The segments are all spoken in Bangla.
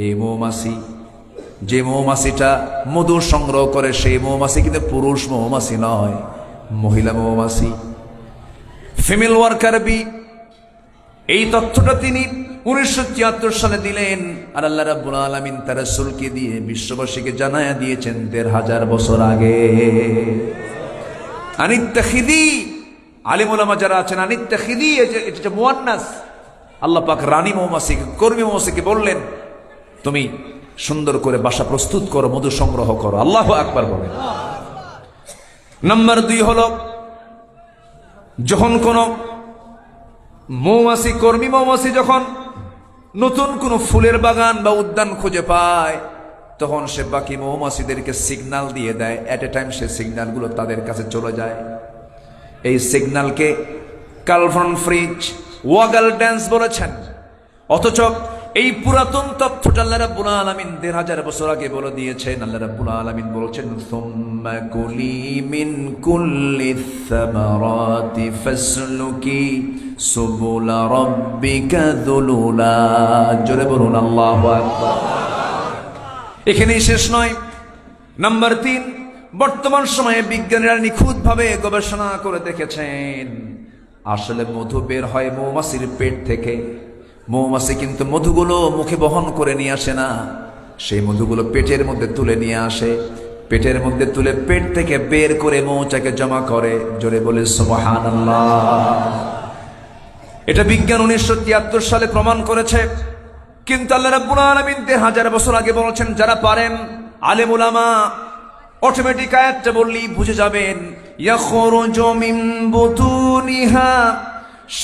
এই মৌমাছি, যে মৌমাছিটা মধু সংগ্রহ করে সেই মৌমাছি কিন্তু পুরুষ মৌমাছি নয়, মহিলা মৌমাছি, ফিমেল ওয়ার্কার বি। এই তথ্যটা তিনি 1973 সালে দিলেন। আর আল্লাহ রাব্বুল আলামিন তার রাসূলকে দিয়ে বিশ্ববাসীকে জানায়া দিয়েছেন 1500 বছর আগে। আনিত্তাখিদি, আলিম উলামা যারা আছেন, আনিত্তাখিদি এটা মুয়ান্নাস। আল্লাহ পাক রানী মৌমাছিকে, কর্মী মৌমাছিকে বললেন তুমি সুন্দর করে বাসা প্রস্তুত করো, মধু সংগ্রহ করো। আল্লাহু আকবার বলেন। নাম্বার 2 হলো, যখন কোন মৌমাছি, কর্মী মৌমাছি যখন নতুন কোন ফুলের বাগান বা উদ্যান খুঁজে পায়, তখন সে বাকি মৌমাছিদেরকে সিগন্যাল দিয়ে দেয়। এট এ টাইম সে সিগন্যালগুলো তাদের কাছে চলে যায়। এই সিগন্যালকে কার্ল ভন ফ্রিজ ওয়াগল ড্যান্স বলেছেন। অথচ এই পুরাতন তথ্যটা আল্লাহ রাব্বুল আলামিন 1500 বছর আগে বলে দিয়েছেন। আল্লাহ রাব্বুল আলামিন বলেছেন সুম্মা কুলি মিন কুল্লিস সামারাতি ফাসলুকি সুবুলা রাব্বিকা যুলুলা। জোরে বলুন আল্লাহু আকবার। এখানেই শেষ নয়। নাম্বার 3, বর্তমান সময়ে বিজ্ঞানীরা নিখুঁতভাবে গবেষণা করে দেখেছেন আসলে মধু বের হয় মৌমাছির পেট থেকে। মৌমাছি কিন্তু মধুগুলো মুখে বহন করে নিয়ে আসে না, সেই মধুগুলো পেটের মধ্যে তুলে নিয়ে আসে। পেটের মধ্যে তুলে পেট থেকে বের করে মৌচাকে জমা করে। জোরে বলে সুবহানাল্লাহ। এটা বিজ্ঞান 1973 সালে প্রমাণ করেছে। কিন্তু আল্লাহ রাব্বুল আলামিন 1500 বছর আগে বলেছেন, যারা পারেন আলেম উলামা অটোমেটিক আয়াতটা বললেই বুঝে যাবেন। ইয়াখরুজু মিন বুতুনিহা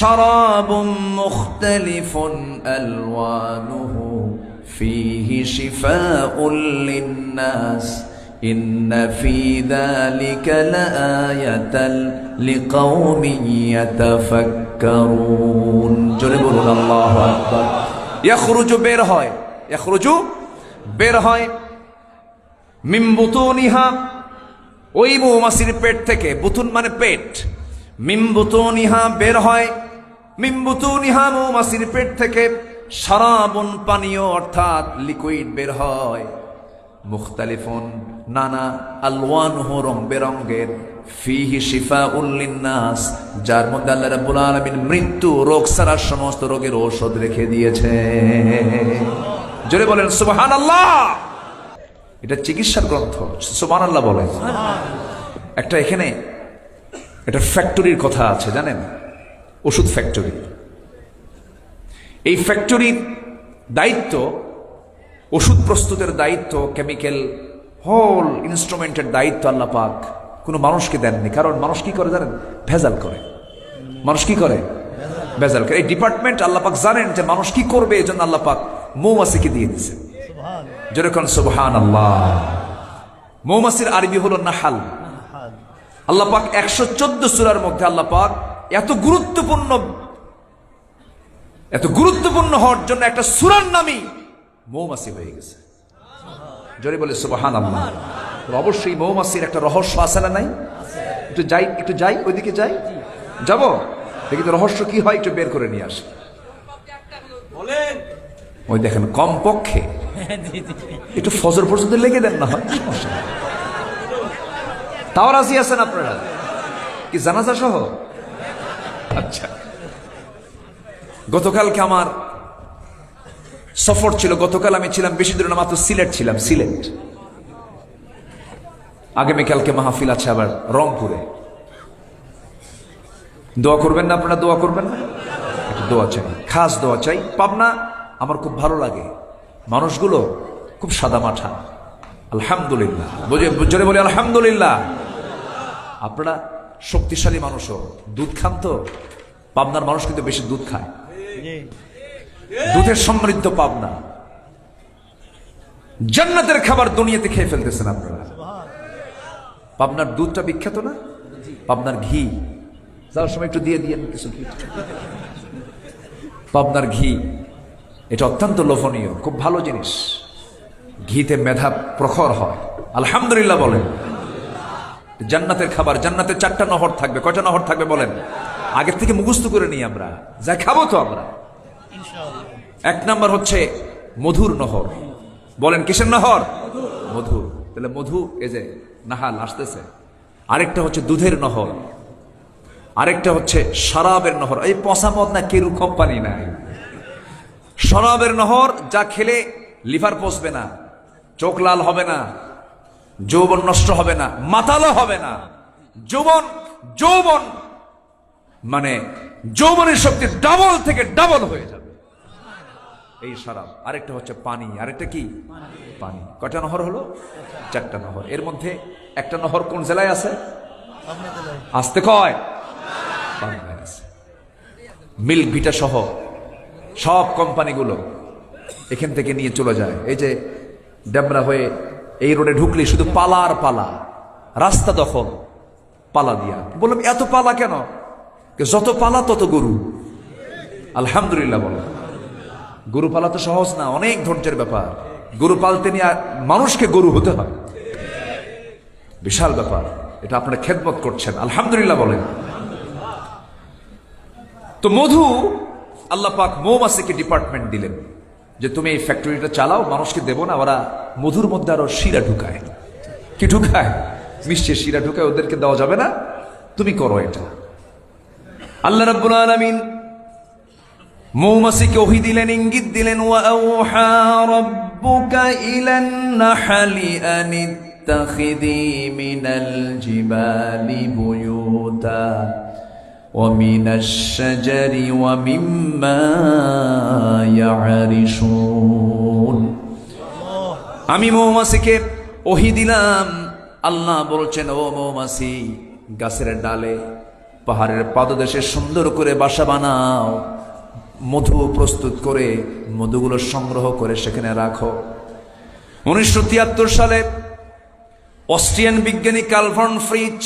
শারাবুম মুখতালিফুন আলওয়ানুহু ফীহি শিফাউল লিন্নাস ইন্না ফী যালিকা লাআয়াতাল লিকাওমিন ইয়াতাফাক্কারুন। জোরে বলুন আল্লাহু আকবার। ইয়াখরুজু বের হয়, ইয়াখরুজু বের হয়, মিন বুতুনিহা ওই মৌমাছির পেট থেকে। বুতুন মানে পেট, মিন বুতুনিহা বের হয়, মিন বুতুনিহা মৌমাছির পেট থেকে শারাবুন পানীয় অর্থাৎ লিকুইড বের হয়, মুখতালিফুন নানা, আলওয়ানুহু রং বেরঙ্গের, ফীহি শিফাউল লিন্নাস যার মধ্যে আল্লাহ রাব্বুল আলামিন মৃত্যু রোগ ছাড়া সমস্ত রোগের ঔষধ রেখে দিয়েছে। জোরে বলেন সুবহানাল্লাহ। এটা চিকিৎসার গ্রন্থ, সুবহানাল্লাহ বলেন। একটা এখানে একটা ফ্যাক্টরির কথা আছে জানেন, ওষুধ ফ্যাক্টরি। এই ফ্যাক্টরির দায়িত্ব, ওষুধ প্রস্তুতের দায়িত্ব, কেমিক্যাল হোল ইনস্ট্রুমেন্টের দায়িত্ব আল্লাহ পাক কোনো মানুষকে দেননি। কারণ মানুষ কি করে জানেন? ভেজাল করে। মানুষ কি করে? ভেজাল করে। এই ডিপার্টমেন্ট আল্লাহ পাক জানেন যে মানুষ কি করবে, এই জন্য আল্লাহ পাক মৌমাছিকে দিয়ে দিয়েছে। যেরকম সুবহানাল্লাহ। মৌমাছির আরবি হলো নাহাল। আল্লাহ পাক 114 সূরার মধ্যে আল্লাহ পাক এত গুরুত্বপূর্ণ হওয়ার জন্য একটা সূরার নামই মৌমাছি হয়ে গেছে। জোরে বলে সুবহানাল্লাহ। অবশ্যই মৌমাছির একটা রহস্য আছে না নাই? একটু যাই ওইদিকে যাই, যাবো দেখি তো রহস্য কি হয়, একটু বের করে নিয়ে আসি। ওই দেখেন, কমপক্ষে একটু ফজর পর্যন্ত লেগে দেন না হয়, তাও রাজি আছেন আপনারা কি জানাজা সহ? আচ্ছা, গতকালকে আমার সফর ছিল। গতকাল আমি ছিলাম বেশি দূরে না, মাত্র সিলেট ছিলাম, সিলেট। আগামীকালকে মাহফিল আছে আবার রংপুরে। দোয়া করবেন না আপনারা? দোয়া করবেন না? দোয়া চাই, খাস দোয়া চাই। পাবনা আমার খুব ভালো লাগে, মানুষগুলো খুব সাদা মাঠা। আলহামদুলিল্লাহ, জোরে বলি আলহামদুলিল্লাহ। আপনারা শক্তিশালী মানুষও, দুধ খান তো। পাবনার মানুষ কিন্তু বেশি দুধ খায়, দুধের সমৃদ্ধ পাবনা। জান্নাতের খাবার দুনিয়াতে খেয়ে ফেলতেছেন আপনারা। পাবনার দুধটা বিখ্যাত না? পাবনার ঘি, যাওয়ার সময় একটু দিয়ে দিয়েন কিছু ঘি। পাবনার ঘি এটা অত্যন্ত লোভনীয়, খুব ভালো জিনিস। ঘিতে মেধা প্রখর হয়। আলহামদুলিল্লাহ বলেন। জান্নাতের খাবার, জান্নাতে 4টা নহর থাকবে। কয়টা নহর থাকবে বলেন? আগের থেকে মুখস্থ করে নিই আমরা, যা খাবো তো আমরা। 1 নাম্বার হচ্ছে মধুর নহর। বলেন কিসের নহর? মধুর। তাহলে মধু এই যে নাহাল আসতেছে। আরেকটা হচ্ছে দুধের নহর, আরেকটা হচ্ছে শরাবের নহর। এই পসামত না কেরু কোম্পানি নাই, শরাবের নহর, যা খেলে লিভার পচবে না, চোখ লাল হবে না, যৌবন নষ্ট হবে না, মাতালো হবে না, যৌবন যৌবন মানে যৌবনের শক্তি ডাবল থেকে ডাবল হয়ে যাবে এই শরাব। আরেকটা হচ্ছে পানি, আরেকটা কি? পানি। কয়টা নহর হলো? 4টা নহর। এর মধ্যে একটা নহর কোন জেলায় আছে? আসতে কয় বাংলায় আছে। মিল্ক ভিটা সহ সব কোম্পানিগুলো এখান থেকে নিয়ে চলে যায়। এই যে ডেমরা হয়ে এই রোডে ঢুকলে শুধু পালা আর পালা, রাস্তা দখল পালা দিয়া। বললাম এত পালা কেন? যত পালা তত গরু। আলহামদুলিল্লাহ বলো। গরু পালা তো সহজ না, অনেক ধৈর্যের ব্যাপার। গরু পালতে নিয়ে মানুষকে গরু হতে হয়, বিশাল ব্যাপার। এটা আপনারা খেদমত করছেন, আলহামদুলিল্লাহ বলেন। তো মধু, আল্লাহ পাক মৌমাছিকে ডিপার্টমেন্ট দিলেন যে তুমি এই ফ্যাক্টরিটা চালাও, মানুষকে দেবো না। ওরা মধুর মধ্যে আরো শিরা ঢুকায়। কি ঢুকায়? মিষ্টির শিরা ঢুকায়, ওদেরকে দেওয়া যাবে না, তুমি করো এটা। আল্লাহ রাব্বুল আলামিন মৌমাছিকে ওহী দিলেন, ইঙ্গিত দিলেন, ওয়া আওহা রাব্বুকা ইলান নাহলি আনিত্তাখিযি মিনাল জিবালি বুয়ুতা ওয়া মিনাশ শাজারি ওয়া মিম্মা ইয়ারিশুন। আমি মৌমাছিকে ওহী দিলাম। আল্লাহ বলছেন, ও মৌমাছি, গাছের ডালে পাহাড়ের পাদদেশে সুন্দর করে বাসা বানাও, মধু প্রস্তুত করে মধুগুলো সংগ্রহ করে সেখানে রাখো। 1973 সালে অস্ট্রিয়ান বিজ্ঞানী কার্ল ভন ফ্রিচ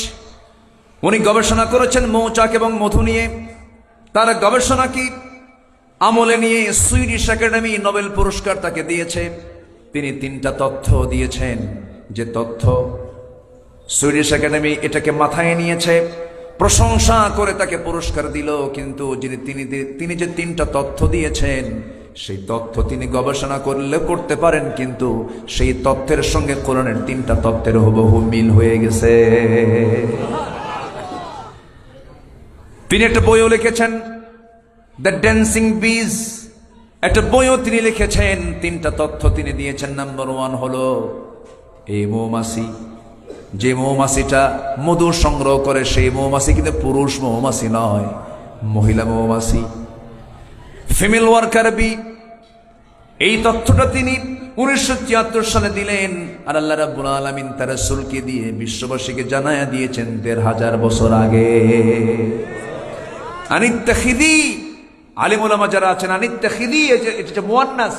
উনি গবেষণা করেছেন মৌচাক এবং মধু নিয়ে। তার গবেষণা কি আমলে নিয়ে সুইডিশ একাডেমি নোবেল পুরস্কার তাকে দিয়েছে। তিনি 3টা তথ্য দিয়েছেন, যে তথ্য সুইডিশ একাডেমি এটাকে মাথায় নিয়েছে, প্রশংসা করে তাকে পুরস্কার দিল। কিন্তু তিনি যে 3টা তথ্য দিয়েছেন, সেই তথ্য তিনি গবেষণা করলে করতে পারেন, কিন্তু সেই তথ্যের সঙ্গে কোরআনের 3টা তথ্যের হুবহু মিল হয়ে গেছে। তিনি একটা বইও লিখেছেন, দ্য ড্যান্সিং বিজ, একটা বইও তিনি লিখেছেন। 3টা তথ্য তিনি দিয়েছেন। নাম্বার 1 হলো এই মৌমাছি, যে মৌমাছিটা মধু সংগ্রহ করে, সেই মৌমাছি কিন্তু পুরুষ মৌমাছি নয়, মহিলা মৌমাছি, ফিমেল ওয়ার্কার বি। এই তথ্যটা তিনি 1973 সালে দিলেন। আর আল্লাহ রাব্বুল আলামিন তার রাসূলকে দিয়ে বিশ্ববাসীকে জানায়া দিয়েছেন 1500 বছর আগে। আনিত্তাখিদি, আলিম উলামা যারা আছেন, আনিত্তাখিদি এটা মুয়ান্নাস।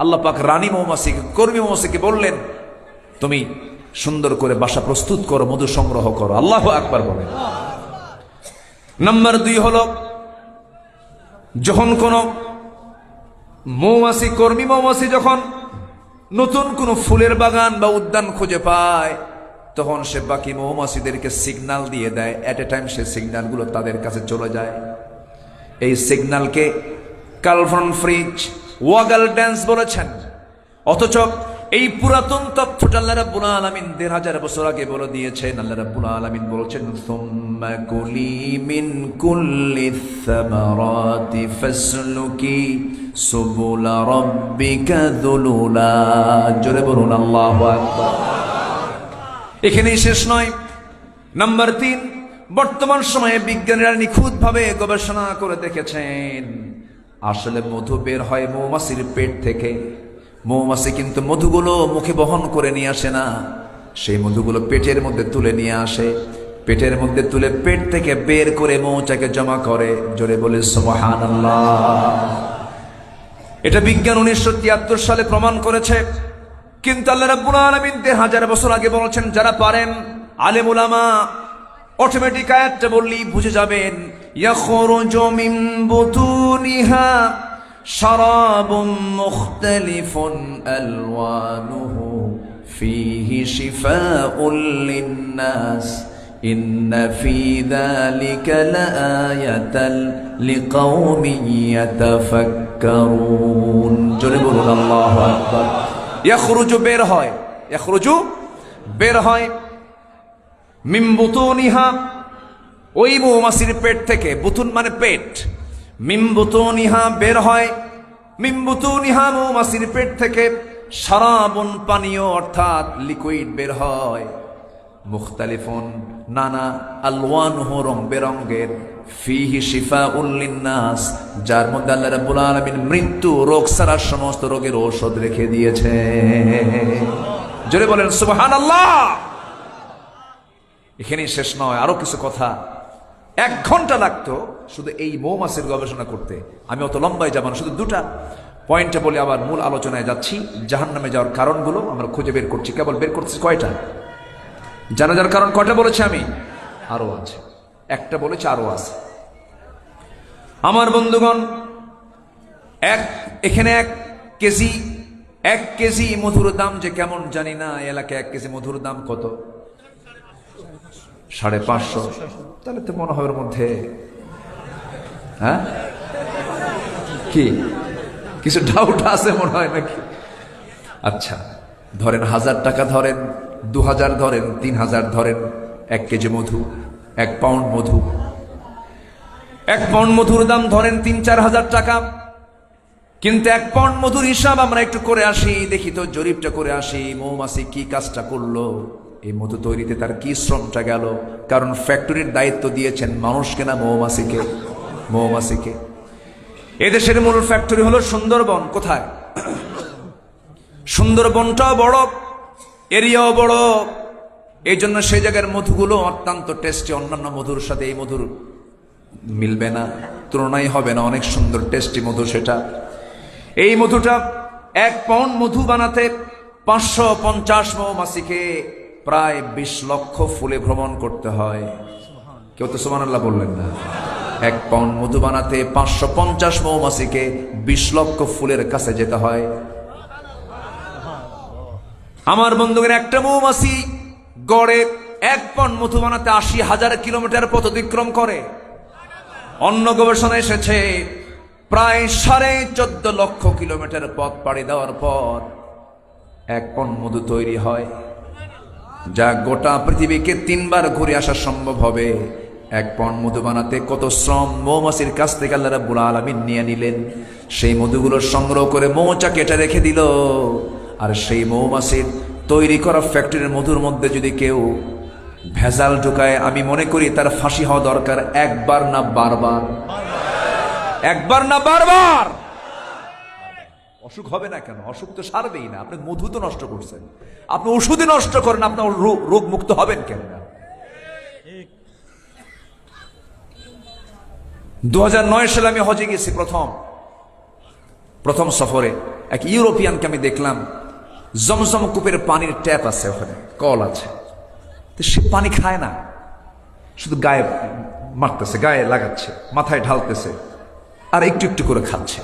আল্লাহ পাক রানী মৌমাছিকে, কর্মী মৌমাছিকে বললেন, তুমি সুন্দর করে বাসা প্রস্তুত করো, মধু সংগ্রহ করো। আল্লাহু আকবার বলেন। নাম্বার 2 হলো, যখন কোন মৌমাছি, কর্মী মৌমাছি যখন নতুন কোন ফুলের বাগান বা উদ্যান খুঁজে পায়, তখন সে বাকি মৌমাছিদেরকে সিগন্যাল দিয়ে দেয়। এট এ টাইম সে সিগন্যালগুলো তাদের কাছে চলে যায়। এই সিগন্যালকে কার্ল ভন ফ্রিচ ওয়াগল ড্যান্স বলেছেন। অথচ এই পুরাতন তথ্যটা আল্লাহ রাব্বুল আলামিন 1500 বছর আগে বলে দিয়েছেন। আল্লাহ রাব্বুল আলামিন বলেছেন, সুম্মা কুলি মিন কুল্লিস সামারাতি ফাসলুকি সুবুলা রাব্বিকা যুলুলা। জোরে বলুন আল্লাহু আকবার। এখানেই শেষ নয়। নাম্বার 3, বর্তমান সময়ে বিজ্ঞানীরা নিখুঁতভাবে গবেষণা করে দেখেছেন, আসলে মধু বের হয় মৌমাছির পেট থেকে। মৌমাছি কিন্তু মধুগুলো মুখে বহন করে নিয়ে আসে না, সেই মধুগুলো পেটের মধ্যে তুলে নিয়ে আসে। পেটের মধ্যে তুলে পেট থেকে বের করে মৌচাকে জমা করে। জোরে বলে সুবহানাল্লাহ। এটা বিজ্ঞান 1973 সালে প্রমাণ করেছে। কিন্তু আল্লাহ রাব্বুল আলামিন 1500 বছর আগে বলেছেন, যারা পারেন আলেম উলামা অটোমেটিক আয়াতটা বললেই বুঝে যাবেন, ইয়াখরুজু মিন বুতুনিহা শারাবুম মুখতালিফুন আলওয়ানুহু ফীহি শিফাউল লিন্নাস ইন্না ফী যালিকা লাআয়াতাল লিকাওমিন ইয়াতাফাক্কারুন। তাযাক্কারুন। জোরে বলুন আল্লাহু আকবার। ইয়াখরুজু বের হয়, ইয়াখরুজু বের হয়, মিন বুতুনিহা ওই মৌমাছির পেট থেকে, বুতুন মানে পেট, মিন বুতুনিহা বের হয়, মিন বুতুনিহা মৌমাছির পেট থেকে শারাবুন পানীয় অর্থাৎ লিকুইড বের হয়, মুখতালিফুন নানা, আলওয়ানুহু রং বেরঙ্গের, ফিহি শিফাউল লিন্নাস যার মধ্যে আল্লাহ রাব্বুল আলামিন মৃত্যু রোগ ছাড়া সমস্ত রোগের ঔষধ রেখে দিয়েছে। জোরে বলেন সুবহানাল্লাহ। এখানেই শেষ নয়, আরো কিছু কথা। 1 ঘন্টা লাগতো শুধু এই মৌমাছির গবেষণা করতে। আমি অত লম্বায় যাব না, শুধু 2টা পয়েন্টে বলে আবার মূল আলোচনায় যাচ্ছি। জাহান্নামে যাওয়ার কারণগুলো আমরা খুঁজে বের করছি, কেবল বের করছি কয়টা? জানাজার কারণ কয়টা বলেছি আমি? আরো আছে, একটা বলেছি, আরো আছে। আমার বন্ধুগণ, এখানে 1 কেজি মধুর দাম যে কেমন জানি না। এলাকায় 1 কেজি মধুর দাম কত? 550। তাহলে তো মনে হয় ওর মধ্যে হ্যাঁ কি কিছু ডাউট আছে মনে হয় নাকি? আচ্ছা, ধরেন 1000 টাকা, ধরেন 2000, ধরেন 3000, ধরেন 1 কেজি মধু, 1 পাউন্ড মধু। 1 পাউন্ড মধুর দাম ধরেন 3-4 হাজার টাকা। কিন্তু 1 পাউন্ড মধুর হিসাব আমরা একটু করে আসি, দেখি তো, জরিপটা করে আসি, মৌমাছি কি কাজটা করলো, এই মধু তৈরিতে তার কি শ্রমটা গেল। কারণ ফ্যাক্টরির দায়িত্ব দিয়েছেন মানুষকে না মৌমাছিকে? মৌমাছিকে। এদেশের মূল ফ্যাক্টরি হলো সুন্দরবন। কোথায়? সুন্দরবনটাও বড়, এরিয়াও বড়, এই জন্য সেই জায়গার মধুগুলো অত্যন্ত টেস্টি। অন্যান্য মধুর সাথে এই মধুর মিলবে না, তুলনাই হবে না, অনেক সুন্দর টেস্টি মধু সেটা। এই মধুটা 1 পাউন্ড মধু বানাতে 550 মৌমাছিকে প্রায় 20 লক্ষ ফুলে ভ্রমণ করতে হয়। কেউ তো সুবহানাল্লাহ বললেন না? 1 পাউন্ড মধু বানাতে 550 মৌমাছিকে 20 লক্ষ ফুলের কাছে যেতে হয়। আমার বন্ধুদের, একটা মৌমাছি গড়ে 1 পাউন্ড মধু বানাতে 80,000 কিলোমিটার পথ অতিক্রম করে। অন্য গবেষণা এসেছে প্রায় 14.5 লক্ষ কিলোমিটার পথ পাড়ি দেওয়ার পর 1 পাউন্ড মধু তৈরি হয়, যা গোটা পৃথিবীকে 3 বার ঘুরে আসা সম্ভব হবে। 1 পাউন্ড মধু বানাতে কত শ্রম মৌমাছির কাছ থেকে আল্লাহ রাব্বুল আলামিন নিয়ে নিলেন। সেই মধুগুলো সংগ্রহ করে মৌচাক এটা রেখে দিল। আর সেই মৌমাছির তৈরি করা ফ্যাক্টরির মধুর মধ্যে যদি কেউ ভেজাল ঢুকায়, আমি মনে করি তার ফাঁসি হওয়া দরকার। 1 বার না বারবার? 1 বার না বারবার? অসুখ হবে না কেন? অসুখ তো সারবেই না। আপনি মধু তো নষ্ট করছেন, আপনি ওষুধে নষ্ট করেন, আপনার রোগ মুক্ত হবেন কেন? 2009 সালে আমি হজে গেছি, প্রথম সফরে। এক ইউরোপিয়ানকে আমি দেখলাম, জমজম কূপের পানির ট্যাপ আছে, ওখানে কল আছে, তো সে পানি খায় না, শুধু গায়ে মারতেছে, গায়ে লাগাচ্ছে, মাথায় ঢালতেছে, আর একটু একটু করে খাচ্ছে।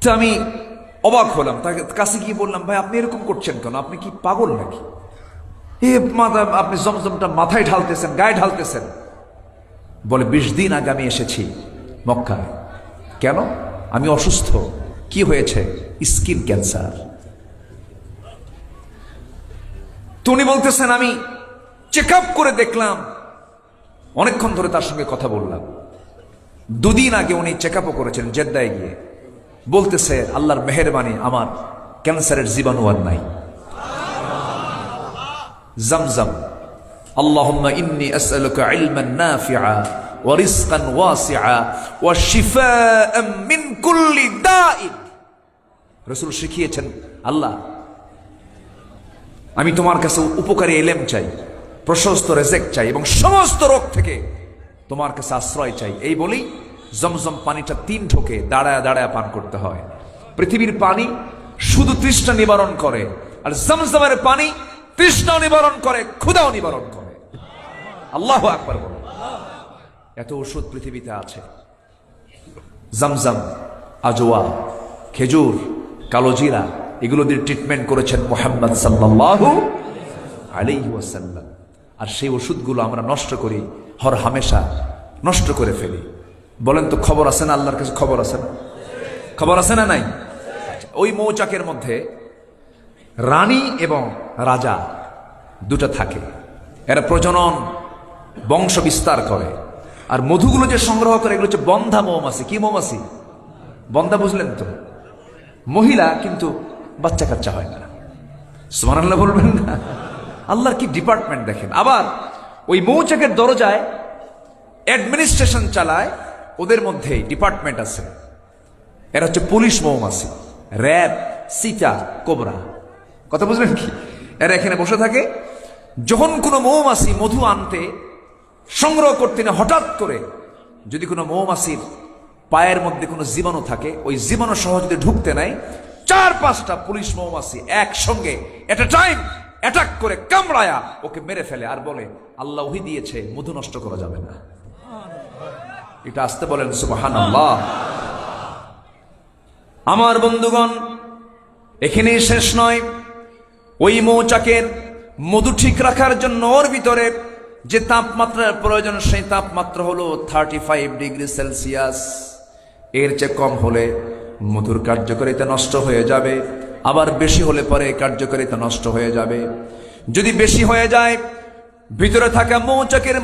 তো আমি অবাক হলাম, তার কাছে গিয়ে বললাম, ভাই আপনি এরকম করছেন কেন? আপনি কি পাগল নাকি? আপনি জমজমটা মাথায় ঢালতেছেন, গায়ে ঢালতেছেন। বলে 20 দিন আগে আমি এসেছি মক্কায়। কেন? আমি অসুস্থ। কি হয়েছে? Skin cancer. তো উনি বলতেছেন, আমি চেক আপ করে দেখলাম। অনেকক্ষণ ধরে তার সঙ্গে কথা বললাম। 2 দিন আগে উনি চেক আপও করেছেন জেদ্দায় গিয়ে। বলতেছে, আল্লাহর মেহেরবানি, আমার ক্যান্সারের জীবাণু আর নাই। জমজম, আল্লাহুম্মা ইন্নী আসআলুকা ইলমান নাফিআ ওয়া রিজকান ওয়াসিআ ওয়া শিফাআন মিন কুল্লি দাইন। রাসূল শিখিয়েছেন, আল্লাহ আমি তোমার কাছে উপকারী ইলম চাই, প্রশস্ত রিজিক চাই, এবং সমস্ত রোগ থেকে তোমার কাছে আশ্রয় চাই। এই বলি জমজম পানিটা 3 ঢোকে দাঁড়ায় দাঁড়ায় পান করতে হয়। পৃথিবীর পানি শুধু তৃষ্ণা নিবারণ করে, আর জমজমের পানি তৃষ্ণাও নিবারণ করে, ক্ষুধাও নিবারণ করে। আল্লাহু আকবার বলো। এত ওষুধ পৃথিবীতে আছে। জমজম, আজওয়া, খেজুর, কালোজিরা, এগুলো দিয়ে ট্রিটমেন্ট করেছেন মুহাম্মদ সাল্লাল্লাহু আলাইহি ওয়াসাল্লাম। আর সেই ওষুধগুলো আমরা নষ্ট করি, হর হামেশা নষ্ট করে ফেলি। বলেন তো, খবর আছে না? আল্লাহর কাছে খবর আছে না? খবর আছে না নাই? আচ্ছা, ওই মৌচাকের মধ্যে রানী এবং রাজা দুটো থাকে, এরা প্রজনন বংশ বিস্তার করে। আর মধুগুলো যে সংগ্রহ করে এগুলো হচ্ছে বন্ধা মৌমাছি। কি মৌমাছি? বন্ধা, বুঝলেন তো? মহিলা, কিন্তু বাচ্চা কাচ্চা হয় না। সুবহানাল্লাহ বলবেন না? আল্লাহর কি ডিপার্টমেন্ট দেখেন। আবার ওই মৌচাকের দরজায় অ্যাডমিনিস্ট্রেশন চালায়, ওদের মধ্যে ডিপার্টমেন্ট আছে। এরা হচ্ছে পুলিশ মৌমাছি, র্যাব, চিতা, কোবরা। কথা বুঝলেন কি? এরা এখানে বসে থাকে। যখন কোনো মৌমাছি মধু আনতে সংগ্রহ করতে না, হঠাৎ করে যদি কোনো মৌমাছির পায়ের মধ্যে কোনো জীবাণু থাকে, ওই জীবাণু সহ যদি ঢুকতে নাই, 4-5টা পুলিশ মৌমাছি একসঙ্গে এট এ টাইম অ্যাটাক করে কামড়ায়া ওকে মেরে ফেলে। আর বলে, আল্লাহ ওহী দিয়েছে, মধু নষ্ট করা যাবে না। এটা আসতে বলেন সুবহানাল্লাহ। আমার বন্ধুগণ, এখানেই শেষ নয়। ওই মৌচাকের মধু ঠিক রাখার জন্য ওর ভিতরে যে তাপমাত্রার প্রয়োজন, সেই তাপমাত্রা হলো 35 ডিগ্রি সেলসিয়াস। এর চেয়ে কম হলে মধুর কার্যকারিতা নষ্ট হয়ে যাবে, আবার বেশি হলে পরে কার্যকারিতা নষ্ট হয়ে যাবে। যদি বেশি হয়ে যায়, ভিতরে থাকা মৌচাকের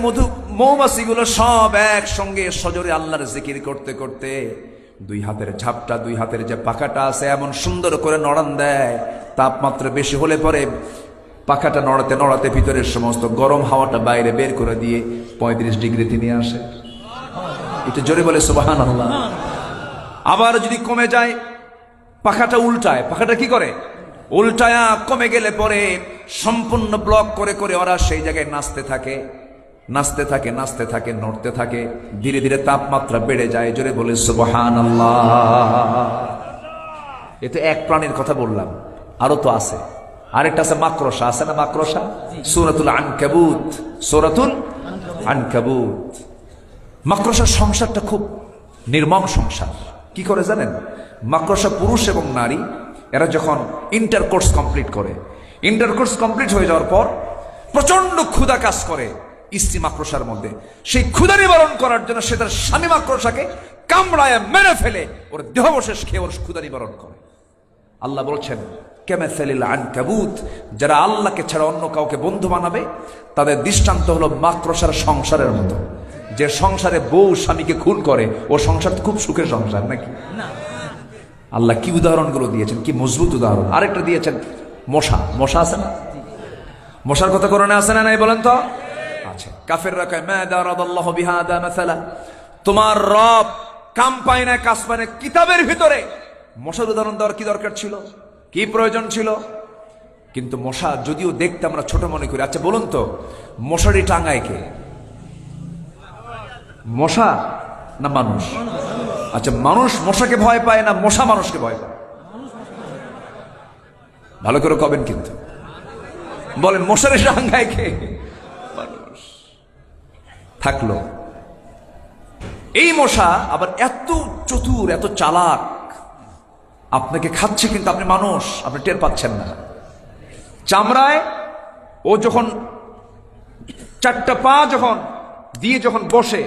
মৌমাছিগুলো সব একসঙ্গে সজোরে আল্লাহর জিকির করতে করতে দুই হাতের ঝাপটা, দুই হাতের যে পাখাটা আছে, এমন সুন্দর করে নড়ান দেয়। তাপমাত্রা বেশি হলে পরে পাখাটা নড়াতে নড়াতে ভিতরের সমস্ত গরম হাওয়াটা বাইরে বের করে দিয়ে 35 ডিগ্রিতে নিয়ে আসে। এটা জোরে বলে সুবহানাল্লাহ। আবার যদি কমে যায়, পাখাটা উল্টায়। পাখাটা কি করে? উল্টায়া কমে গেলে পরে সম্পূর্ণ ব্লক করে করে ওরা সেই জায়গায় নাচতে থাকে, নাচতে থাকে, নাচতে থাকে, নড়তে থাকে। ধীরে ধীরে তাপমাত্রা বেড়ে যায়। জোরে বলে সুবহানাল্লাহ। এ তো এক প্রাণীর কথা বললাম, আরো তো আছে। আরেকটা আছে মাকড়সা, আছে না মাকড়সা? সূরাতুল আনকাবুত, সূরাতুল আনকাবুত। মাকড়সার সংসারটা খুব নির্মম সংসার। কি করে জানেন? মাকড়সা পুরুষ এবং নারী এরা যখন ইন্টারকোর্স কমপ্লিট করে, ইন্টারকোর্স কমপ্লিট হয়ে যাওয়ার পর প্রচন্ড ক্ষুধা কাজ করে স্ত্রী মাকড়সার মধ্যে। সেই ক্ষুধা নিবারণ করার জন্য সে তার স্বামী মাকড়সাকে কামড়ায় মেরে ফেলে ওর দেহাবশেষ খেয়ে ওর ক্ষুধা নিবারণ করে। আল্লাহ বলছেন, কামাসালিল আনকাবুত, যারা আল্লাহকে ছাড়া অন্য কাউকে বন্ধু বানাবে, তাদের দৃষ্টান্ত হলো মাকড়সার সংসারের মতো। যে সংসারে বউ স্বামীকে খুন করে, ও সংসার তো খুব সুখের সংসার নাকি? আল্লাহ কি উদাহরণগুলো দিয়েছেন, কি মজবুত উদাহরণ। আরেকটা দিয়েছেন মশা। মশা আছে না? মশার কথা কোরআনে আছে না নাই বলেন তো? আচ্ছা, কাফেররা কয় মা দারাদাল্লাহু বিহাদা মাসালা, তোমার রব কাম পায় না, কাজ পায় না। কিতাবের ভিতরে মশার উদাহরণ দেওয়ার কি দরকার ছিল, কি প্রয়োজন ছিল? কিন্তু মশা যদিও দেখতে আমরা ছোট মনে করি। আচ্ছা বলুন তো, মশারি টাঙ্গায় কে? মশা না মানুষ? আচ্ছা, মানুষ মশাকে ভয় পায় না মশা মানুষকে ভয় পায়? ভালো করে কবেন কিন্তু। বলেন, মশারি টাঙ্গায় কে? মানুষ। থাকলো এই মশা আবার এত চতুর, এত চালাক, আপনাকে খাচ্ছে কিন্তু আপনি মানুষ, আপনি টের পাচ্ছেন না। চামড়ায় ও যখন 4টা পা যখন দিয়ে যখন বসে,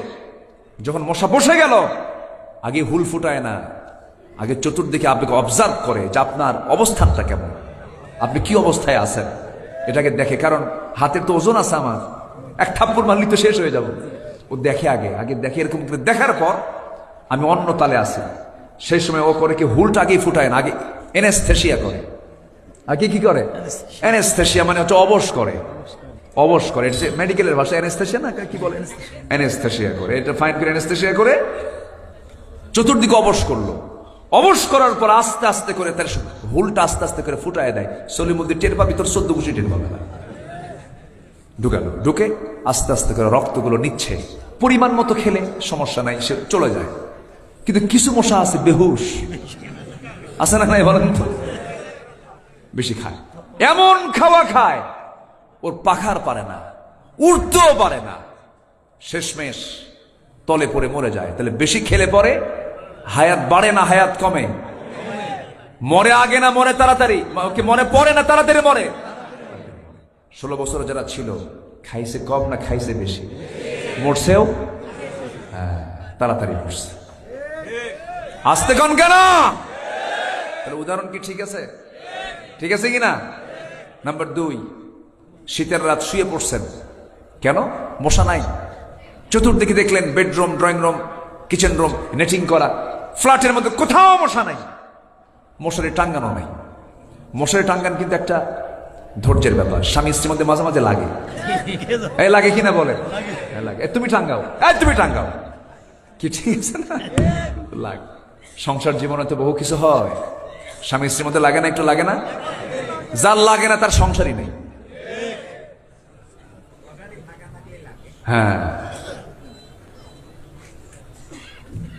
যখন মশা বসে গেল, আগে হুল ফুটায় না, আগে চতুর্দিকে আপনাকে অবজার্ভ করে যে আপনার অবস্থানটা কেমন, আপনি কি অবস্থায় আছেন এটাকে দেখে। কারণ হাতের তো ওজন আছে, আমার এক থাপ্পড় মারলি তো শেষ হয়ে যাব। ও দেখে, আগে আগে দেখে। এরকম দেখার পর আমি অন্য তালে আছি, সেই সময় ও করে কি, হুলটা আগেই ফুটায় না, আগে এনেস্থেশিয়া করে। আগে কি করে? এনেস্থেশিয়া মানে হচ্ছে অবশ করে। অবশ করে, মেডিকেলের ভাষায় এনেস্থেশিয়া না, কি বলে? এনেস্থেশিয়া করে। এটা ফাইন করে এনেস্থেশিয়া করে চতুর্দিকে অবশ করলো। অবশ করার পর আস্তে আস্তে করে তার হুলটা আস্তে আস্তে করে ফুটায় দেয়। সলিমুদ্দিন টের পাবি, তোর 14 গুছি টের পাবে না। ঢুকালো, ঢুকে আস্তে আস্তে করে রক্তগুলো নিচ্ছে। পরিমাণ মতো খেলে সমস্যা নাই, সে চলে যায়। কিন্তু কিছু মশা আছে বেহুশ, আছে না নাই বলেন তো? বেশি খায়, এমন খাওয়া খায় ওর পাখার পারে না, উঠতেও পারে না, শেষমেশ তলে পড়ে মরে যায়। তাহলে বেশি খেলে পরে হায়াত বাড়ে না হায়াত কমে? মরে আগে না মরে তাড়াতাড়ি? মনে পড়ে না তাড়াতাড়ি মরে? 16 বছর যারা ছিল, খাইছে কম না খাইছে বেশি? মরছেও তাড়াতাড়ি মরছে। আসতে কোন কেন? তাহলে উদাহরণ কি ঠিক আছে? ঠিক আছে কিনা? নাম্বার 2, শীতের রাত শুয়ে পড়ছেন, কেন? মশা নাই। চতুর্দিকে দেখলেন bedroom, drawing room, kitchen room netting করা, ফ্ল্যাটের মধ্যে কোথাও মশা নাই, মশারি টাঙ্গানো নাই। মশারি টাঙ্গান কিন্তু একটা ধৈর্যের ব্যাপার, স্বামী স্ত্রীর মধ্যে মাঝে মাঝে লাগে। এই লাগে কিনা বলে? লাগে। তুমি টাঙ্গাও, তুমি টাঙ্গাও, কি ঠিক আছে না? লাগে। সংসার জীবনে তো বহু কিছু হয়, স্বামী স্ত্রীর মধ্যে লাগে না, একটু লাগে না? যার লাগে না তার সংসারই নেই। হ্যাঁ,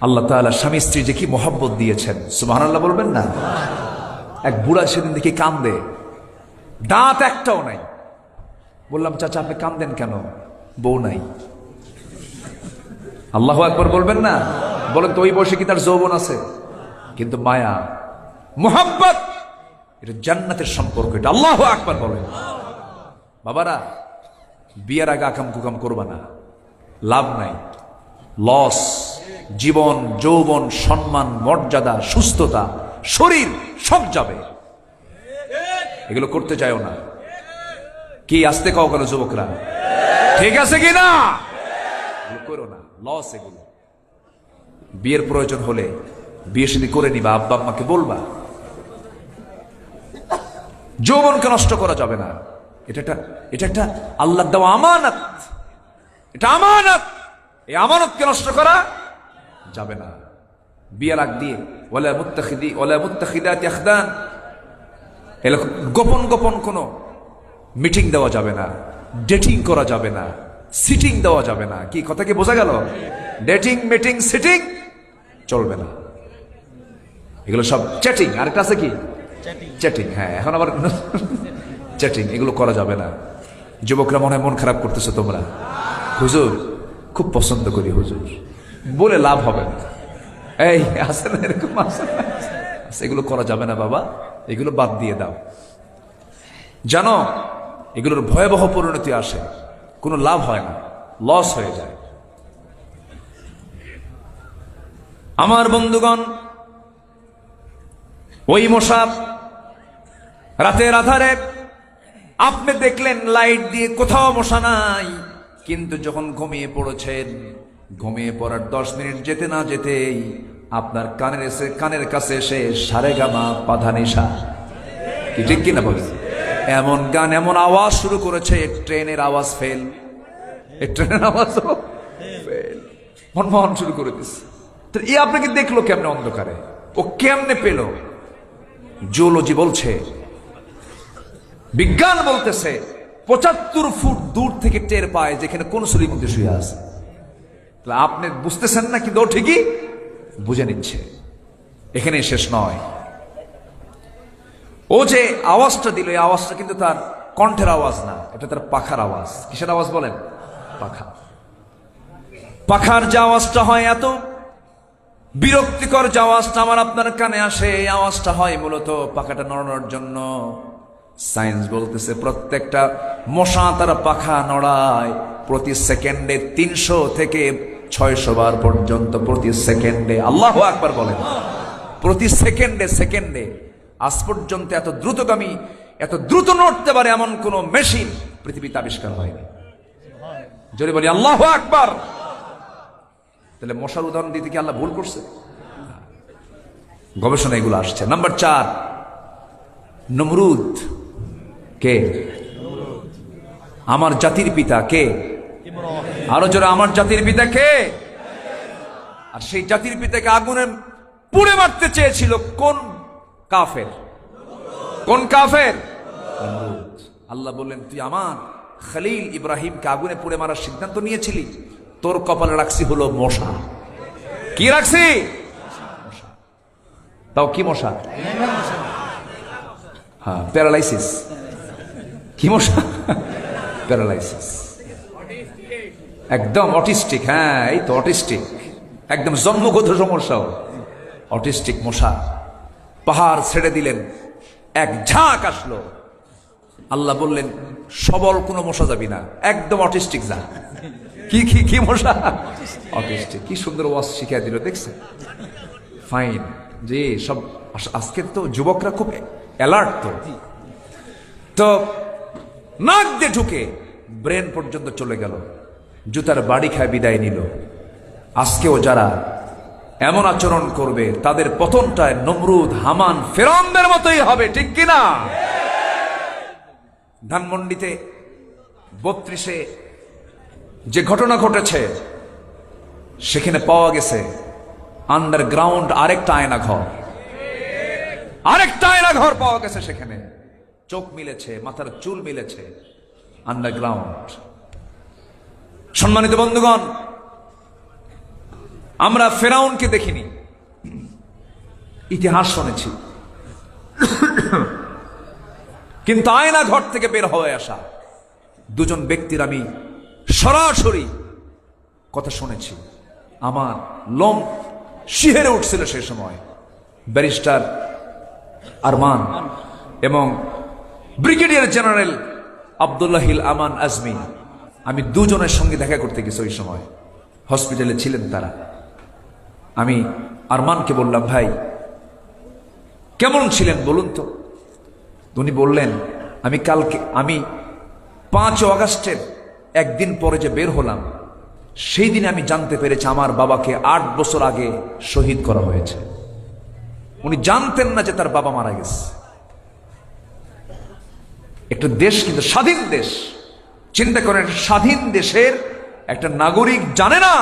আল্লাহ তাআলা স্বামী স্ত্রী যে কি মোহাব্বত দিয়েছেন, সুবহানাল্লাহ বলবেন না? এক বুড়া সেদিন দেখি কান্দে, দাঁত একটাও নাই। বললাম, চাচা আপনি কান্দেন কেন? বউ নাই। আল্লাহু আকবার বলবেন না? বলেন তো, ওই বয়সে কি তার যৌবন আছে? কিন্তু মায়া, মোহাব্বত, এটা জান্নাতের সম্পর্ক, এটা আল্লাহু আকবার বলেন। বাবারা, বিয়ের আগে আকাম কুকাম করবা না, লাভ নাই, লস। জীবন, যৌবন, সম্মান, মর্যাদা, সুস্থতা, শরীর সব যাবে, এগুলো করতে চাইও না। কি আসতে কাও কেন যুবকরা? ঠিক আছে কি না? করো না, লস এগুলো। বিয়ের প্রয়োজন হলে বিয়ে শাদী করে নিবা, আব্বা আম্মাকে বলবা। যৌবনকে নষ্ট করা যাবে না, এটা একটা আল্লাহর দেওয়া আমানত, এটা আমানত। এই আমানতকে নষ্ট করা যাবে না। বিয়ের আগ দিয়ে ওয়ালা মুত্তাখিদাতি আখদান, এরকম গোপন গোপন কোনো মিটিং দেওয়া যাবে না, ডেটিং করা যাবে না, সিটিং দেওয়া যাবে না। কি কথা কি বোঝা গেল? ডেটিং, মিটিং, সিটিং চলবে না, এগুলো সব চ্যাটিং। আরেকটা আছে কি? চ্যাটিং। হ্যাঁ, এখন আবার চ্যাটিং, এগুলো করা যাবে না। যুবকরা মনে হয় মন খারাপ করতেছো তোমরা। হুজুর খুব পছন্দ করি হুজুর, বলে লাভ হবে না। এই আছে না এরকম? এগুলো করা যাবে না বাবা, এগুলো বাদ দিয়ে দাও। জানো এগুলোর ভয়াবহ পরিণতি আসে, কোনো লাভ হয় না, লস হয়ে যায়। আমার বন্ধুগণ, ওই মশা রাতের আধারে আপনি দেখলেন লাইট দিয়ে কোথাও মশা নাই, কিন্তু যখন ঘুমিয়ে পড়েছেন, ঘুমিয়ে পড়ার 10 মিনিট যেতে না যেতেই আপনার কানের কাছে এসে সারেগামা পাধানিসা, কি ঠিক কিনা বলেন? এমন গান, এমন আওয়াজ শুরু করেছে, ট্রেনের আওয়াজ ফেল, ট্রেনের আওয়াজও ফেল, মনমোহন শুরু করে দিচ্ছে। তো এই আপনাকে দেখলো কেমনে অন্ধকারে? ও কেমনে পেল? জিওলজি বলছে, বিজ্ঞান বলতেছে 75 ফুট দূর থেকে টের পায় যেখানে কোন শরীর মধ্যে শুয়ে আছে। আপনি বুঝতেছেন না, কিন্তু ও ঠিকই বুঝে নিচ্ছে। এখানে শেষ নয়, ও যে আওয়াজটা দিল, এই আওয়াজটা কিন্তু তার কণ্ঠের আওয়াজ না, এটা তার পাখার আওয়াজ। কিসের আওয়াজ বলেন? পাখা। পাখার যে আওয়াজটা হয়, এত বিরক্তিকর যে আওয়াজটা আমার আপনার কানে আসে, এই আওয়াজটা হয় মূলত পাখাটা নড়ানোর জন্য। সায়েন্স বলতেছে প্রত্যেকটা মশা তার পাখা নড়ায় প্রতি সেকেন্ডে 300 থেকে 600 বার পর্যন্ত, প্রতি সেকেন্ডে। আল্লাহু আকবার বলেন। প্রতি সেকেন্ডে আজ পর্যন্ত এত দ্রুতগামী, এত দ্রুত নড়তে পারে এমন কোন মেশিন পৃথিবীতে আবিষ্কার হয়নি। যদি বলি আল্লাহু আকবার, তাহলে মশার উদাহরণ দিতে কি আল্লাহ ভুল করছে? গবেষণা এগুলো আসছে। নাম্বার 4, নমরুদ কে? আমার জাতির পিতা কে? আরো জোরে, আমার জাতির পিতা কে? আর সেই জাতির পিতাকে আগুনে পুড়ে মারতে চেয়েছিল কোন কাফের? কোন কাফের? নমরুদ। আল্লাহ বললেন, তুই আমার খলিল ইব্রাহিমকে আগুনে পুড়ে মারার সিদ্ধান্ত নিয়েছিলি, তোর কপালে রাখছি হলো মশা। কি রাখছি? মশা। তাও কি মশা? হ্যাঁ, প্যারালাইসিস। কি মশা? প্যারালাইসিস। একদম অটিস্টিক। হ্যাঁ, এই তো অটিস্টিক, একদম জন্মগত সমস্যা, অটিস্টিক মশা। পাহাড় ছেড়ে দিলেন, এক ঝাঁক আসলো। আল্লাহ বললেন, সবল কোনো মশা যাবি না, একদম অটিস্টিক যা। কি কি কি মশা? অটিস্টিক। কি সুন্দর ওয়াজ শিখিয়ে দিল, দেখছেন? ফাইন, জি সব। আজকে তো যুবকরা খুব অ্যালার্ট, তো নাক দিয়ে ঢুকে ব্রেন পর্যন্ত চলে গেল, জুতার বাড়ি খায় বিদায় নিল। আজকেও যারা এমন আচরণ করবে তাদের পতনটায় নমরুদ, হামান, ফেরাউনদের মতোই হবে, ঠিক কিনা? ধানমন্ডিতে 32-এ যে ঘটনা ঘটেছে, সেখানে পাওয়া গেছে আন্ডারগ্রাউন্ড আরেকটা আয়না ঘর পাওয়া গেছে। সেখানে চোখ মিলেছে, মাথার চুল মিলেছে, আন্ডারগ্রাউন্ড। সম্মানিত বন্ধুগণ, আমরা ফেরাউনকে দেখিনি, ইতিহাস শুনেছি, কিন্তু আয়না ঘর থেকে বের হয়ে আসা দুজন ব্যক্তির আমি সরাসরি কথা শুনেছি। আমার লোম শিহরে উঠছিল সে সময়। ব্যারিস্টার আরমান এবং ব্রিগেডিয়ার জেনারেল আব্দুল্লাহিল আমান আজমি, আমি দুজনের সঙ্গে দেখা করতে গেছি। ওই সময় হসপিটালে ছিলেন তারা। আমি আরমানকে বললাম, ভাই কেমন ছিলেন বলুন তো। উনি বললেন, আমি 5 আগস্টের একদিন পরে যে বের হলাম, সেই দিনে আমি জানতে পেরেছি আমার বাবাকে 8 বছর আগে শহীদ করা হয়েছে। উনি জানতেন না যে তার বাবা মারা গেছে। একটা দেশ, কিন্তু স্বাধীন দেশ, চিন্তা করেন, স্বাধীন দেশের একটা নাগরিক জানে না,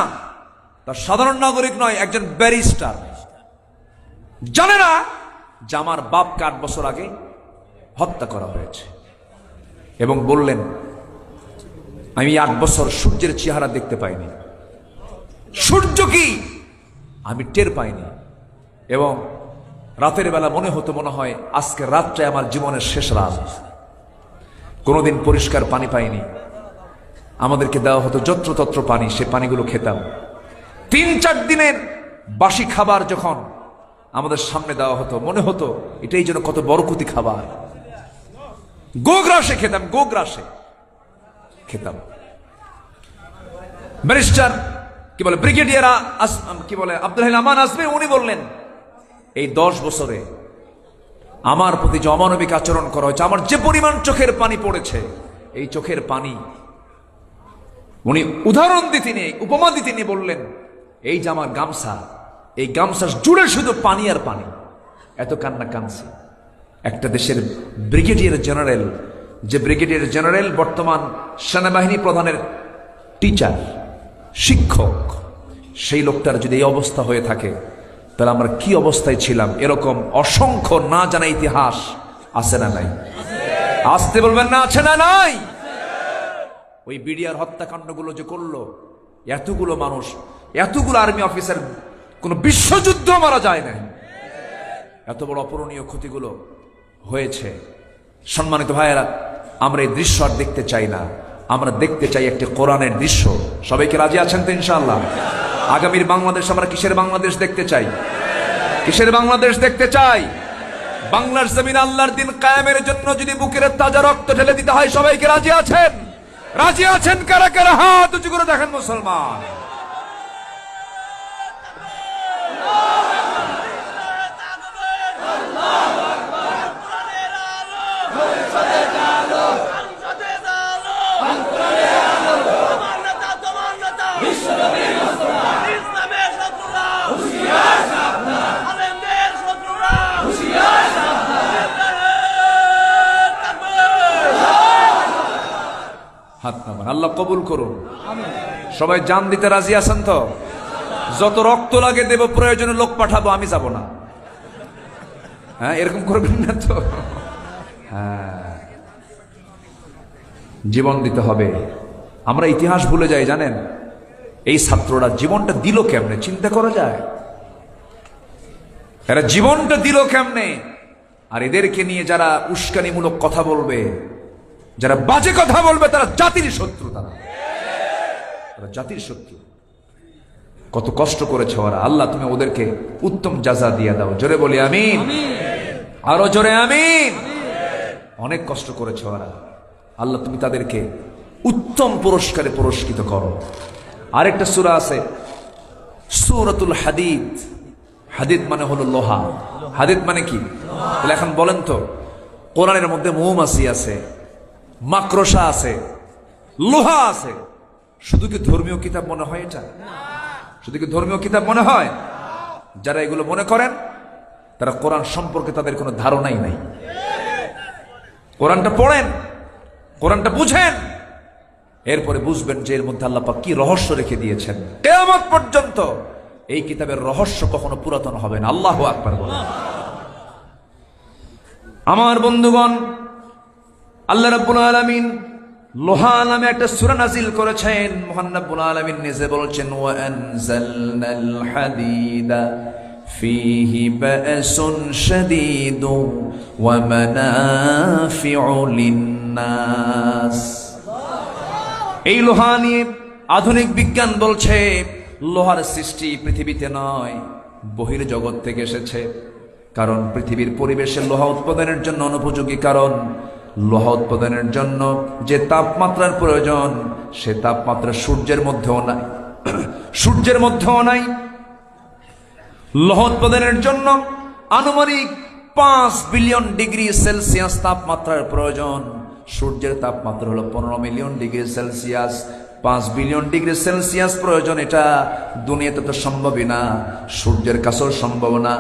তার সাধারণ নাগরিক নয়, একজন ব্যারিস্টার জানে না যে আমার বাপকে 8 বছর আগে হত্যা করা হয়েছে। এবং বললেন, আমি 8 বছর সূর্যের চেহারা দেখতে পাইনি, সূর্য কি আমি টের পাইনি, এবং রাতের বেলা মনে হয় আজকে রাতটা আমার জীবনের শেষ রাত। কোনোদিন পরিষ্কার পানি পাইনি, আমাদেরকে দেওয়া হতো যত্রতত্র পানি, সে পানিগুলো খেতাম। 3-4 দিনের বাসি খাবার যখন আমাদের সামনে দেওয়া হতো, মনে হতো এটাই যেন কত বরকতি খাবার। গোগ্রাসে খেতাম, ব্যারিস্টার ব্রিগেডিয়ার আব্দুল আমান আজমি, উনি বললেন, এই 10 বছরে আমার প্রতি যে অমানবিক আচরণ করা হয়েছে, আমার যে পরিমাণ চোখের পানি পড়েছে, এই চোখের পানি উনি উদাহরণ দিতে নিয়ে, উপমা দিতে নিয়ে বললেন, এই যে আমার গামছা, এই গামছা জুড়ে শুধু পানি আর পানি, এত কান্না কাঁদছি। একটা দেশের ব্রিগেডিয়ার জেনারেল, যে ব্রিগেডিয়ার জেনারেল বর্তমান সেনাবাহিনী প্রধানের টিচার, শিক্ষক, সেই লোকটার যদি এই অবস্থা হয়ে থাকে, তাহলে আমরা কি অবস্থায় ছিলাম? এরকম অসংখ্য না জানা ইতিহাস আছে না নাই? আসতে বলবেন না, আছে না নাই? ওই বিডিআর হত্যাকাণ্ডগুলো যে করলো, এতগুলো মানুষ, এতগুলো আর্মি অফিসার, কোন বিশ্বযুদ্ধ মারা যায় না, এত বড় অপূরণীয় ক্ষতিগুলো হয়েছে। সম্মানিত ভাইয়েরা, আমরা এই দৃশ্য আর দেখতে চাই না, আমরা দেখতে চাই একটি কোরআনের দৃশ্য। সবাইকে রাজি আছেন তো ইনশাআল্লাহ? আগামীর বাংলাদেশ আমরা কিসের বাংলাদেশ দেখতে চাই? কিসের বাংলাদেশ দেখতে চাই? বাংলার জমিন আল্লাহর দিন কায়েমের জন্য যদি বুকের তাজা রক্ত ঢেলে দিতে হয়, সবাইকে রাজি আছেন? রাজি আছেন কারা কারা? হাত উঁচু করে দেখেন মুসলমান। হাত নামান, আল্লাহ কবুল করুন। সবাই জান দিতে রাজি আছেন তো? যত রক্ত লাগে দেব, প্রয়োজনে লোক পাঠাবো, আমি যাব না। হ্যাঁ, এরকম করবেন না তো? হ্যাঁ, জীবন দিতে হবে। আমরা ইতিহাস ভুলে যাই, জানেন? এই ছাত্ররা জীবনটা দিল কেমনে, চিন্তা করা যায়? এরা জীবনটা দিল কেমনে? আর এদেরকে নিয়ে যারা উস্কানিমূলক কথা বলবে, যারা বাজে কথা বলবে, তারা জাতির শত্রু। তারা জাতির শত্রু। কত কষ্ট করেছে ওরা। আল্লাহ তুমি ওদেরকে উত্তম জাযা দিয়ে দাও। জোরে বলি আমিন, আরো জোরে আমিন। অনেক কষ্ট করেছে ওরা। আল্লাহ তুমি তাদেরকে উত্তম পুরস্কারে পুরস্কৃত করো। আরেকটা সূরা আছে, সূরাতুল হাদিদ। হাদিদ মানে হলো লোহা। হাদিদ মানে কি? তাহলে এখন বলেন তো, কোরআনের মধ্যে মৌমাছি আছে, মাকড়সা আছে, লোহা আছে, শুধু কি ধর্মীয় কিতাব মনে হয়? এটা শুধু কি ধর্মীয় কিতাব মনে হয়? যারা এগুলো মনে করেন তারা কোরআন সম্পর্কে তাদের কোনো ধারণাই নাই। কোরআনটা পড়েন, কোরআনটা বুঝেন, এরপরে বুঝবেন যে এর মধ্যে আল্লাহ পাক কি রহস্য রেখে দিয়েছেন। কিয়ামত পর্যন্ত এই কিতাবের রহস্য কখনো পুরাতন হবে না। আল্লাহু আকবার বলেন। আমার বন্ধুগণ, আল্লাহ রাব্বুল আলামিন লোহা নামে একটা সূরা নাজিল করেছেন। মহান রাব্বুল আলামিন নিজে বলছেন, ওয়া আনজালনাল হাদিদা ফীহি বা'সুন শাদীদু ওয়া মানাফিউ লিন-নাস। এই লোহা নিয়ে আধুনিক বিজ্ঞান বলছে লোহার সৃষ্টি পৃথিবীতে নয়, বহির্জগৎ থেকে এসেছে। কারণ পৃথিবীর পরিবেশে লোহা উৎপাদনের জন্য অনুপযোগী। কারণ লোহা উৎপাদনের জন্য যে তাপমাত্রার প্রয়োজন, সে তাপমাত্রা সূর্যের মধ্যেও নাই, সূর্যের মধ্যেও নাই। লোহা উৎপাদনের জন্য আনুমানিক 5 বিলিয়ন ডিগ্রি সেলসিয়াস তাপমাত্রার প্রয়োজন। সূর্যের তাপমাত্রা হলো 15 million degree Celsius. 5 billion degree Celsius প্রয়োজন। এটা দুনিয়াতে তো সম্ভবই না, সূর্যের কাছেও সম্ভব না।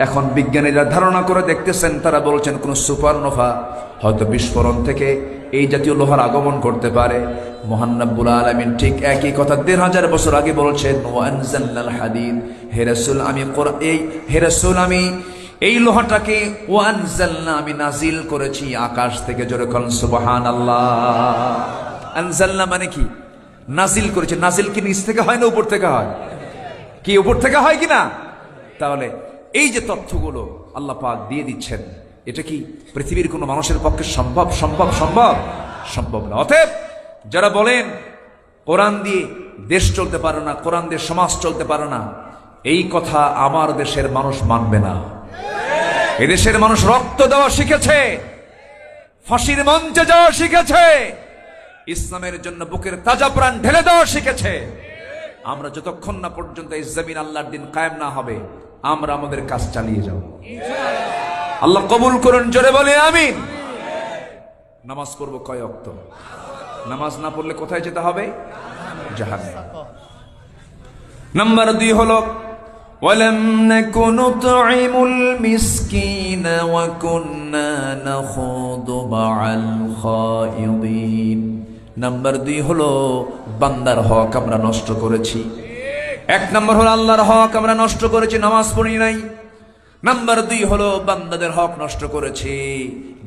এখন বিজ্ঞানীরা ধারণা করে দেখতেছেন, তারা বলছেন কোন সুপারনোভা হয়তো বিস্ফোরণ থেকে এই জাতীয় লোহার আগমন করতে পারে। মহান রব্বুল আলামিন ঠিক একই কথা 1500 বছর আগে বলছেন, ওয়া আনজালনাল হাদিদ, হে রাসূল আমি এই লোহাটাকে ওয়া আনজালনা, আমি নাজিল করেছি আকাশ থেকে। জোরে বলেন সুবহানাল্লাহ। আনজালনা মানে কি? নাজিল করেছে। নাজিল কি নিচ থেকে হয় না উপর থেকে হয়? কি উপর থেকে হয় কিনা? তাহলে এই যে তথ্যগুলো আল্লাহ পাক দিয়ে দিচ্ছেন, এটা কি পৃথিবীর কোনো মানুষের পক্ষে সম্ভব? সম্ভব সম্ভব সম্ভব না। অতএব যারা বলেন কোরআন দিয়ে দেশ চলতে পারে না, কোরআন দিয়ে সমাজ চলতে পারে না, এই কথা আমার দেশের মানুষ মানবে না। এদেশের মানুষ রক্ত দেওয়া শিখেছে, ফাঁসির মঞ্চে যাওয়া শিখেছে, ইসলামের জন্য বুকের তাজা প্রাণ ঢেলে দেওয়া শিখেছে। আমরা যতক্ষণ না পর্যন্ত এই জমিন আল্লাহর দিন কায়েম না হবে, আমরা আমাদের কাজ চালিয়ে যাব। আল্লাহ কবুল করুন, জোরে বলে আমিন। নামাজ পড়বো কয় ওয়াক্ত? নামাজ না পড়লে কোথায় যেতে হবে? জাহান্নাম। নাম্বার 2 হলো ওয়ালাম নাকু নুতঈমুল মিসকিনা ওয়া কুন্না নাখুদু মাআল খায়িদিন। নাম্বার 2 হলো বান্দার হক আমরা নষ্ট করেছি। 1 নম্বর হলো আল্লাহর হক আমরা নষ্ট করেছি, নামাজ পড়ি নাই। নাম্বার 2 হলো বান্দাদের হক নষ্ট করেছি,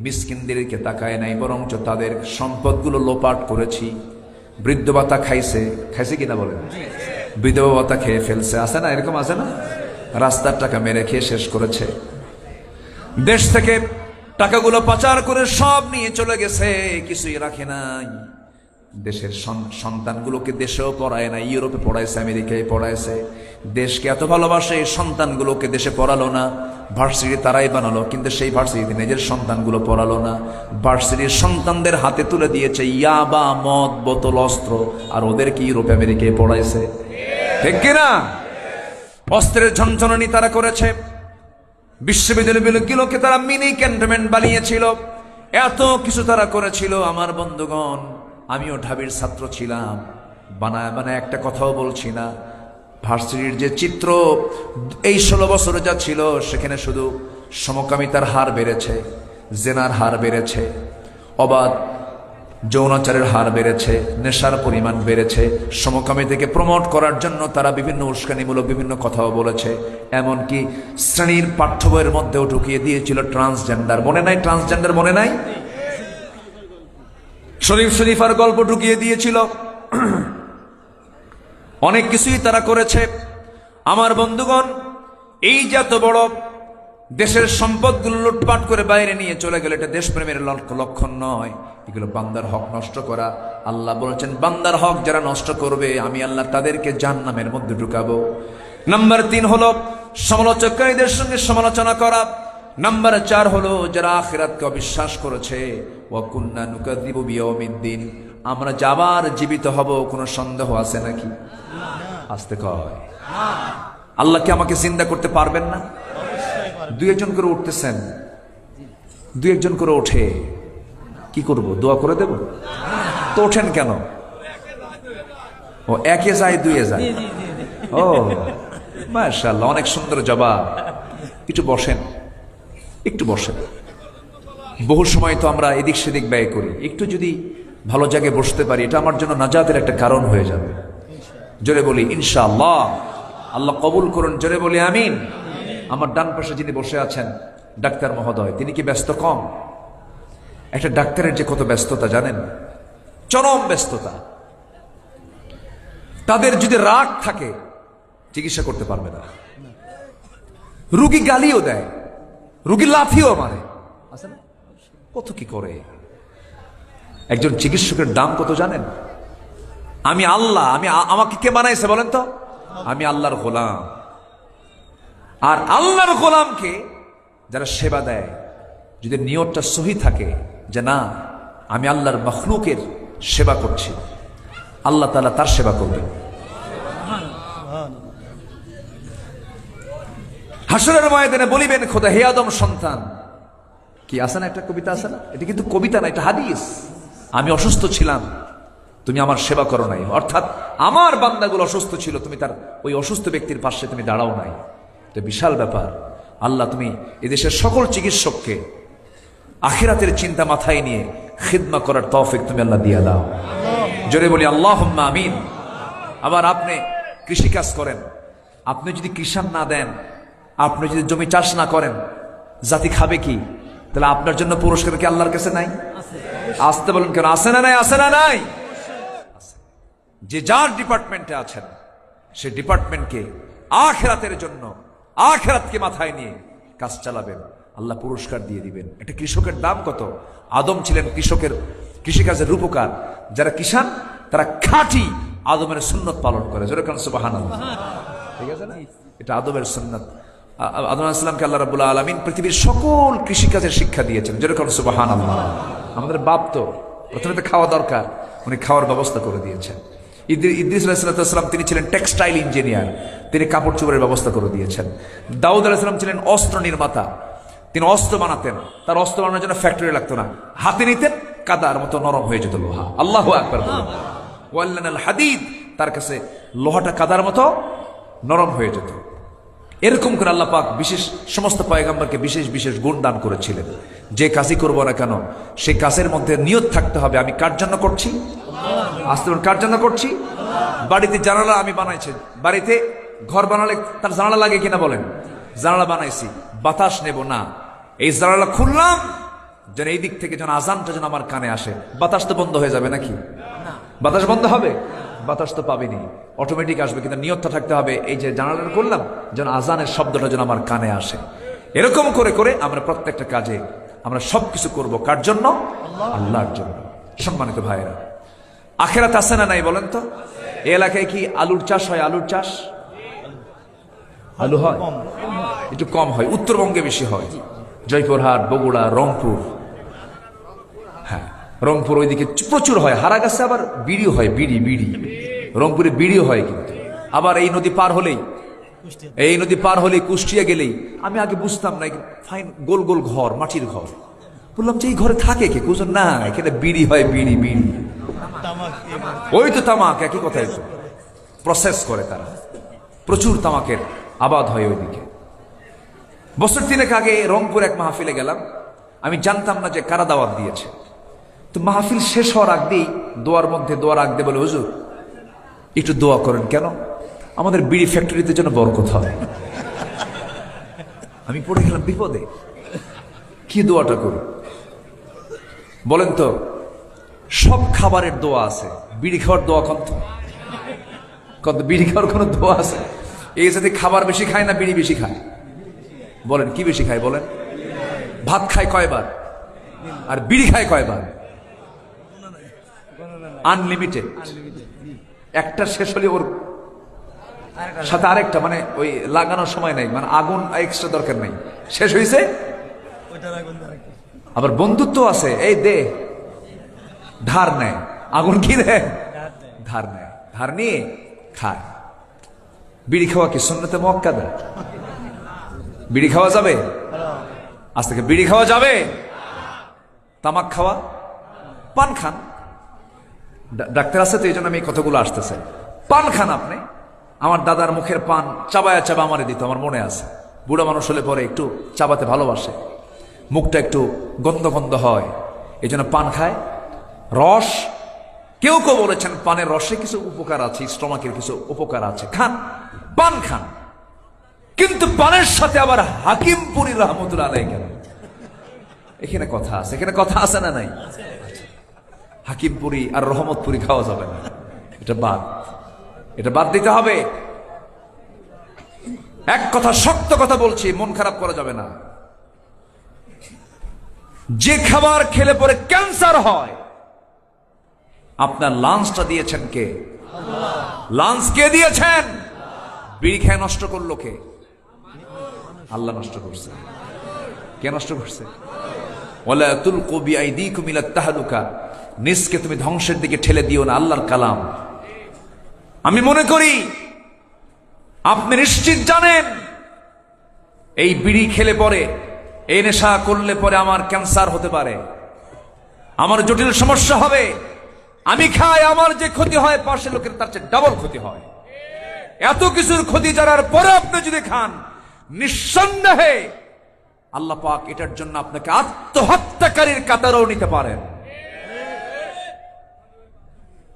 মিসকিনদেরকে তাকায় নাই, বরঞ্চ তাদের সম্পদগুলো লোপাট করেছি। বৃদ্ধ ভাতা খাইছে কিনা বলেন? বিধবা ভাতা খেয়ে ফেলছে, আছে না? এরকম আছে না? রাস্তার টাকা মেরে খেয়ে শেষ করেছে। দেশ থেকে টাকাগুলো পাচার করে সব নিয়ে চলে গেছে, কিছুই রাখে নাই। দেশের সন্তানগুলোকে দেশেও পড়ায় না, ইউরোপে পড়াইছে, আমেরিকায় পড়াইছে। দেশকে এত ভালোবাসে, সন্তানগুলোকে দেশে পড়ালো না। ভার্সিটি তারাই বানালো, কিন্তু সেই ভার্সিটিতে নিজের সন্তানগুলো পড়ালো না। ভার্সিটির সন্তানদের হাতে তুলে দিয়েছে ইয়াবা, মদ, বোতল, অস্ত্র, আর ওদেরকে ইউরোপে আমেরিকায় পড়াইছে। ঠিক কিনা? অস্ত্রের ঝনঝনানি তারা করেছে। বিশ্ববিদ্যালয়গুলোকে তারা মিনি ক্যান্টনমেন্ট বানিয়েছিল। এত কিছু তারা করেছিল। আমার বন্ধুগণ, আমিও ঢাবির ছাত্র ছিলাম, বানায় একটা কথাও বলছি না। ভার্সিটির যে চিত্র এই 16 বছরে যা ছিল, সেখানে শুধু সমকামিতার হার বেড়েছে, জেনার হার বেড়েছে, অবাধ যৌনাচারের হার বেড়েছে, নেশার পরিমাণ বেড়েছে। সমকামিতাকে প্রমোট করার জন্য তারা বিভিন্ন উস্কানিমূলক বিভিন্ন কথাও বলেছে। এমনকি শ্রেণীর পাঠ্য বইয়ের মধ্যেও ঢুকিয়ে দিয়েছিল ট্রান্সজেন্ডার। মনে নাই? ট্রান্সজেন্ডার মনে নাই? শরীফার গল্প ঢুকিয়ে দিয়েছিল। অনেক কিছুই তারা করেছে। আমার বন্ধুগণ, এই যে এত বড় দেশের সম্পদগুলো লুটপাট করে বাইরে নিয়ে চলে গেল, এটা দেশপ্রেমের লক্ষণ নয়, এগুলো বান্দার হক নষ্ট করা। আল্লাহ বলছেন, বান্দার হক যারা নষ্ট করবে, আমি আল্লাহ তাদেরকে জাহান্নামের মধ্যে ঢুকাবো। নাম্বার 3 হলো সমালোচককারীদের সঙ্গে সমালোচনা করা। নাম্বার 4 হলো যারা আখিরাতকে অবিশ্বাস করেছে। ওয়া কুন্না নুকাযযিবু বিয়াউমিদ্দিন, আমরা যাবার জীবিত হব, কোনো সন্দেহ আছে নাকি? আসতে কয় আল্লাহ কি আমাকে জিন্দা করতে পারবেন না? দুই একজন করে উঠতেছেন, দুই একজন করে ওঠে, কি করব? দোয়া করে দেব? তো ওঠেন কেন? ও একে যায় দুয়ে যায়। ও মাশাআল্লাহ, অনেক সুন্দর জবাব। একটু বসেন, একটু বসেন। বহু সময় তো আমরা এদিক সেদিক ব্যয় করি, একটু যদি ভালো জায়গায় বসতে পারি এটা আমার জন্য নাজাতের একটা কারণ হয়ে যাবে। জোরে বলি ইনশাআল্লাহ। আল্লাহ কবুল করুন, জোরে বলি আমিন। আমার ডান পাশে যিনি বসে আছেন ডাক্তার মহোদয়, তিনি কি ব্যস্ত কম? একটা ডাক্তারের যে কত ব্যস্ততা জানেন, চরম ব্যস্ততা। তাদের যদি রাগ থাকে চিকিৎসা করতে পারবে না। রুগী গালিও দেয়, রুগী লাথিও মারে, কত কি করে। একজন চিকিৎসকের দাম কত জানেন? আমি আল্লাহ, আমাকে কে বানাইছে বলেন তো? আমি আল্লাহর গোলাম। আর আল্লাহর গোলামকে যারা সেবা দেয়, যদি নিয়তটা সহি থাকে যে না আমি আল্লাহর মখলুকের সেবা করছি, আল্লাহ তাআলা তার সেবা করবেন। হাসরের ময়দানে বলিবেন খোদা, হে আদম সন্তান, কি আছে না একটা কবিতা আছে না, এটা কিন্তু কবিতা না, এটা হাদিস। আমি অসুস্থ ছিলাম, তুমি আমার সেবা করো নাই। অর্থাৎ আমার বান্দাগুলো অসুস্থ ছিল, তুমি তার ওই অসুস্থ ব্যক্তির পাশে তুমি দাঁড়াও নাই। এটা বিশাল ব্যাপার। আল্লাহ তুমি এদেশের সকল চিকিৎসককে আখিরাতের চিন্তা মাথায় নিয়ে খিদমা করার তৌফিক তুমি আল্লাহ দিয়ে দাও। জোরে বলি আল্লাহুম্মা আমিন। আবার আপনি কৃষিকাজ করেন, আপনি যদি কৃষাণ না দেন, আপনি যদি জমি চাষ না করেন, জাতি খাবে কি? তাহলে আপনার জন্য পুরস্কার কি আল্লাহর কাছে নাই? আসতে বলেন কেন? আছে না নাই? আছে না নাই? যে যার ডিপার্টমেন্টে আছেন সে ডিপার্টমেন্টকে আখিরাতের জন্য, আখিরাতকে মাথায় নিয়ে কাজ চালাবেন, আল্লাহ পুরস্কার দিয়ে দিবেন। একটা কৃষকের দাম কত? আদম ছিলেন কৃষিকাজের রূপকার। যারা কিষান তারা খাঁটি আদমের সুন্নত পালন করে। যেরকম সুবহানাল্লাহ, ঠিক আছে না? এটা আদমের সুন্নত। আদম আলাইহিস সালামকে আল্লাহ রাব্বুল আলামিন পৃথিবীর সকল কৃষিকাজের শিক্ষা দিয়েছেন। যেরকম সুবহানাল্লাহ। আমাদের বাপ তো প্রথমে তো খাওয়া দরকার, উনি খাওয়ার ব্যবস্থা করে দিয়েছেন। ইদ্রিস আলাইহিস সালাম তিনি ছিলেন টেক্সটাইল ইঞ্জিনিয়ার, তিনি কাপড় চোপড়ের ব্যবস্থা করে দিয়েছেন। দাউদ আলাইহিস সালাম ছিলেন অস্ত্র নির্মাতা, তিনি অস্ত্র বানাতেন। তার অস্ত্র বানানোর জন্য ফ্যাক্টরি লাগতো না, হাতে নিতেন, কাদার মতো নরম হয়ে যেত লোহা। আল্লাহু আকবার। ওয়াল্লানাল হাদিদ, তার কাছে লোহাটা কাদার মতো নরম হয়ে যেত। এরকম করে আল্লাহ পাক বিশেষ সমস্ত পয়গম্বরকে বিশেষ বিশেষ গুণ দান করেছিলেন। যে কাজই করবো না কেন সেই কাজের মধ্যে নিয়ত থাকতে হবে আমি কার জন্য করছি? আসতে কার জন্য করছি? বাড়িতে জানালা আমি বানাইছি, বাড়িতে ঘর বানালে তার জানালা লাগে কিনা বলেন? জানালা বানাইছি, বাতাস নেব না, এই জানালা খুললাম যেন এই দিক থেকে যেন আজানটা যেন আমার কানে আসে। বাতাস তো বন্ধ হয়ে যাবে নাকি? বাতাস বন্ধ হবে? বাতাস তো পাবিনি, অটোমেটিক আসবে, কিন্তু নিয়তটা থাকতে হবে এই যে জানালা করলাম যেন আজানের শব্দটা যেন আমার কানে আসে। এরকম করে করে আমরা প্রত্যেকটা কাজে আমরা সবকিছু করব কার জন্য? আল্লাহর জন্য। সম্মানিত ভাইয়েরা, আখিরাত আছে না নাই বলেন তো? এই এলাকায় কি আলুর চাষ হয়? আলুর চাষ আলু হয় একটু কম হয়, উত্তরবঙ্গে বেশি হয়, জয়পুরহাট, বগুড়া, রংপুর। হ্যাঁ, রংপুর ওইদিকে প্রচুর হয়। হারাগাছে আবার বিড়িও হয়, বিড়ি বিড়ি রংপুরে বিড়িও হয়। কিন্তু আবার এই নদী পার হলেই কুষ্টিয়া গেলেই, আমি আগে বুঝতাম না, ফাইন গোল গোল ঘর, মাটির ঘর। বললাম যে এই ঘরে থাকে কে? বুঝুন না, এখানে বিড়ি হয়, বিড়ি বিড়ি ওই তো তামাক, একই কথাই তো, প্রসেস করে তারা। প্রচুর তামাকের আবাদ হয় ওইদিকে। বছর 3 আগে রংপুর এক মাহফিলে গেলাম, আমি জানতাম না যে কারা দাওয়াত দিয়েছে। তো মাহফিল শেষ হওয়ার আগেই দোয়ার মধ্যে দোয়া রাখতে বলে, হুজুর একটু দোয়া করেন। কেন? আমাদের বিড়ি ফ্যাক্টরিতে যেন বরকত হয়। আমি পড়ে গেলাম বিপদে, কি দোয়াটা করি বলেন তো? সব খাবারের দোয়া আছে, বিড়ি খাওয়ার দোয়া কত বিড়ি খাওয়ার কোনো দোয়া আছে? এই সাথে খাবার বেশি খায় না বিড়ি বেশি খায়? বলেন কি বেশি খায় বলেন? ভাত খায় কয়বার আর বিড়ি খায় কয়বার? আনলিমিটেড। একটা শেষ হলে ওর সাথে আরেকটা, মানে ওই লাগানোর সময় নাই, মানে আগুন এক্সট্রা দরকার নাই, শেষ হয়েছে। আবার বন্ধুত্ব আছে, এই দে, ধার নেয়, আগুন কি দেয়? ধার নেয়, ধার নিয়ে খায়। বিড়ি খাওয়া কি সুন্নতে মুআক্কাদা? বিড়ি খাওয়া যাবে? আজ থেকে বিড়ি খাওয়া যাবে? তামাক খাওয়া? পান খান। ডাক্তার আছে তো, এই জন্য আমি কতগুলো আসতেছে। পান খান আপনি। আমার দাদার মুখের পান চাবায়া চাবা আমারে দিত, আমার মনে আছে। বুড়া মানুষ হলে পরে একটু চাবাতে ভালোবাসে, মুখটা একটু গন্ধ গন্ধ হয়, এই জন্য পান খায়। রস, কেউ কেউ বলেছেন পানের রসে কিছু উপকার আছে, স্টমাকের কিছু উপকার আছে, খান, পান খান। কিন্তু পানের সাথে আবার হাকিমপুরি রহমতুল্লাহ আলাইহি কেন? এখানে কথা আছে, এখানে কথা আছে না নাই? হাকিমপুরি আর রহমতপুরি খাওয়া যাবে না, এটা বাদ, এটা বাদ দিতে হবে। এক কথা, শক্ত কথা বলছি, মন খারাপ করা যাবে না। যে খাবার খেলে পরে ক্যান্সার হয়, আপনার লাঞ্চটা দিয়েছেন কে? লাঞ্চ কে দিয়েছেন? বিড়ি খেয়ে নষ্ট করলো কে? আল্লাহ নষ্ট করছে। কে নষ্ট করছে? ওয়ালা তুলকু বিআইদিকুম ইলা তাহলুকা, নিজকে তুমি ধ্বংসের দিকে ঠেলে দিও না, আল্লাহর কালাম। আমি মনে করি আপনি নিশ্চিত জানেন এই বিড়ি খেলে পরে, এই নেশা করলে পরে আমার ক্যান্সার হতে পারে, আমার জটিল সমস্যা হবে। আমি খাই, আমার যে ক্ষতি হয় পাশের লোকের তার চেয়ে ডাবল ক্ষতি হয়। এত কিছুর ক্ষতি জানার পরে আপনি যদি খান, নিঃসন্দেহে আল্লাহ পাক এটার জন্য আপনাকে আত্মহত্যাকারীর কাতারেও নিতে পারেন।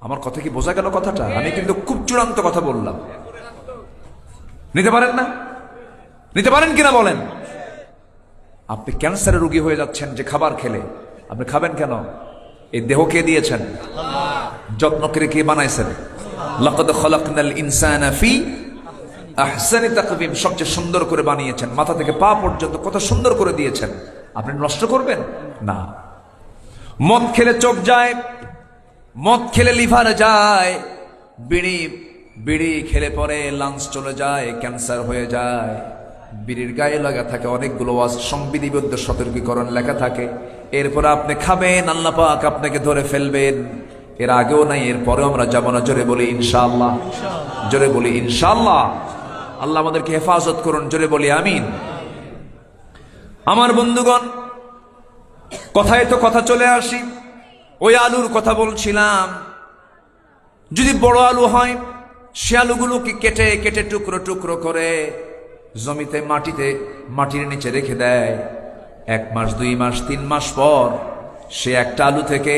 আমার কথা কি বোঝা গেল কথাটা? আমি কিন্তু খুব চূড়ান্ত কথা বললাম। নিতে পারেন না? নিতে পারেন কিনা বলেন? আপনি ক্যান্সারের রোগী হয়ে যাচ্ছেন যে খাবার খেলে। আপনি খাবেন কেন? এই দেহ কে দিয়েছেন? যত্ন করে কে বানাইছেন? লাকাদ খালাকনাল ইনসানা ফি আহসানি তাকওয়িম, সবচেয়ে সুন্দর করে বানিয়েছেন, মাথা থেকে পা পর্যন্ত কত সুন্দর করে দিয়েছেন। আপনি নষ্ট করবেন না। মদ খেলে চোখ যায়, মদ খেলে লিভার যায়, বিড়ি খেলে পরে লাংস চলে যায়, ক্যান্সার হয়ে যায়। বিড়ির গায়ে লাগা থাকে অনেকগুলো সংবিধিবদ্ধ সতর্কীকরণ লেখা থাকে। এরপর আপনি খাবেন, আল্লাহ পাক আপনাকে ধরে ফেলবেন। এর আগেও নাই, এর পরেও আমরা যাবো না। জোরে বলি ইনশাআল্লাহ, জোরে বলি ইনশাআল্লাহ। আল্লাহ আমাদেরকে হেফাজত করুন, জোরে বলি আমিন। আমার বন্ধুগণ, কথায় তো কথা চলে আসি। ওই আলুর কথা বলছিলাম। যদি বড় আলু হয়, সে আলুগুলোকে কেটে কেটে টুকরো টুকরো করে জমিতে মাটির নিচে রেখে দেয়। 1 মাস 2 মাস 3 মাস পর সে একটা আলু থেকে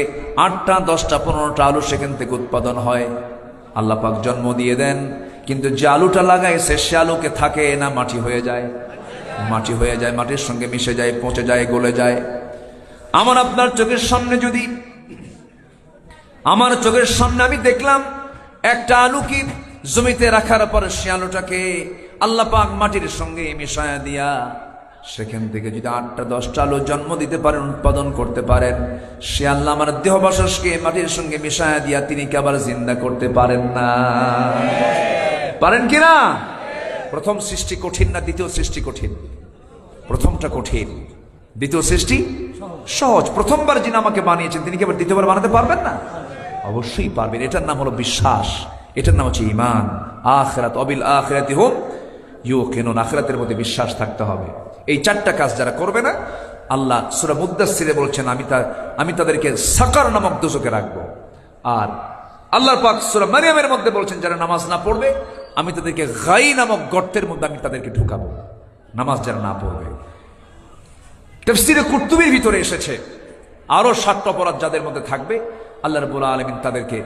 8টা 10টা 15টা আলু সেখান থেকে উৎপাদন হয়। আল্লাহ পাক জন্ম দিয়ে দেন, কিন্তু যে আলুটা লাগাইছে সে আলুকে থাকে না, মাটি হয়ে যায়। মাটি হয়ে যায়, মাটির সঙ্গে মিশে যায়, পচে যায়, গলে যায়। আমার আপনার চোখের সামনে যদি, আমার চোখের সামনে আমি দেখলাম একটা আলুকে জমিতে রাখার পর সে আলুটাকে আল্লাহ পাক মাটির সঙ্গে মিশায়া দিয়া সেখান থেকে যদি 8টা 10টা আলু জন্ম দিতে পারেন, উৎপাদন করতে পারেন, সে আল্লাহ আমার দেহ বাসসকে মাটির সঙ্গে মিশায়া দিয়া তিনি কি আবার জিন্দা করতে পারেন না? পারেন কিনা? প্রথম সৃষ্টি কঠিন না দ্বিতীয় সৃষ্টি কঠিন? প্রথমটা কঠিন, দ্বিতীয় সৃষ্টি সহজ। প্রথমবার যিনি আমাকে বানিয়েছেন তিনি কি আবার দ্বিতীয়বার বানাতে পারবেন না? অবশ্যই পারবেন। এটার নাম হলো বিশ্বাস, এটার নাম হচ্ছে ঈমান। আখিরাত, অবিল আখিরাতি হুম ইউকিনুন, আখিরাতের মধ্যে বিশ্বাস থাকতে হবে। এই 4টা কাজ যারা করবে না, আল্লাহ সূরা মুদ্দাসসিরে বলছেন আমি তাদেরকে সাকার নামক দোজখে রাখবো। আর আল্লাহ পাক সূরা মারইয়ামের মধ্যে বলছেন যারা নামাজ না পড়বে আমি তাদেরকে গাই নামক গর্তের মধ্যে আমি তাদেরকে ঢুকাবো। নামাজ যারা না পড়বে। তাফসীরে কুরতুবীর ভিতরে এসেছে আরো 7টা অপরাধ যাদের মধ্যে থাকবে আল্লাহ রাব্বুল আলামিন তাদেরকে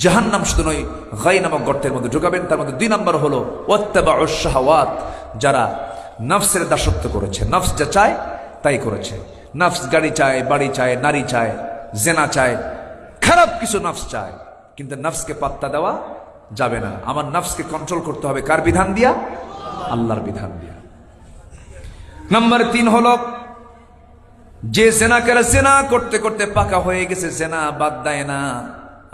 জাহান্নাম শুধু নয় গাই নামক গর্তের মধ্যে ঢুকাবেন। তার মধ্যে 2 নম্বর হলো ওয়াত্তাবাউশ শাহাওয়াত, যারা নফসের দাসত্ব করেছে, নফস যা চায় তাই করেছে। নফস গাড়ি চায়, বাড়ি চায়, নারী চায়, জেনা চায়, খারাপ কিছু নফস চায়, কিন্তু নফসকে পাত্তা দেওয়া যাবে না। আমার নফসকে কন্ট্রোল করতে হবে কার বিধান দিয়া? আল্লাহর বিধান দিয়া। নাম্বার 3 হলো যে জেনাকার জেনা করতে করতে পাকা হয়ে গেছে, জেনা বাদ দেয় না,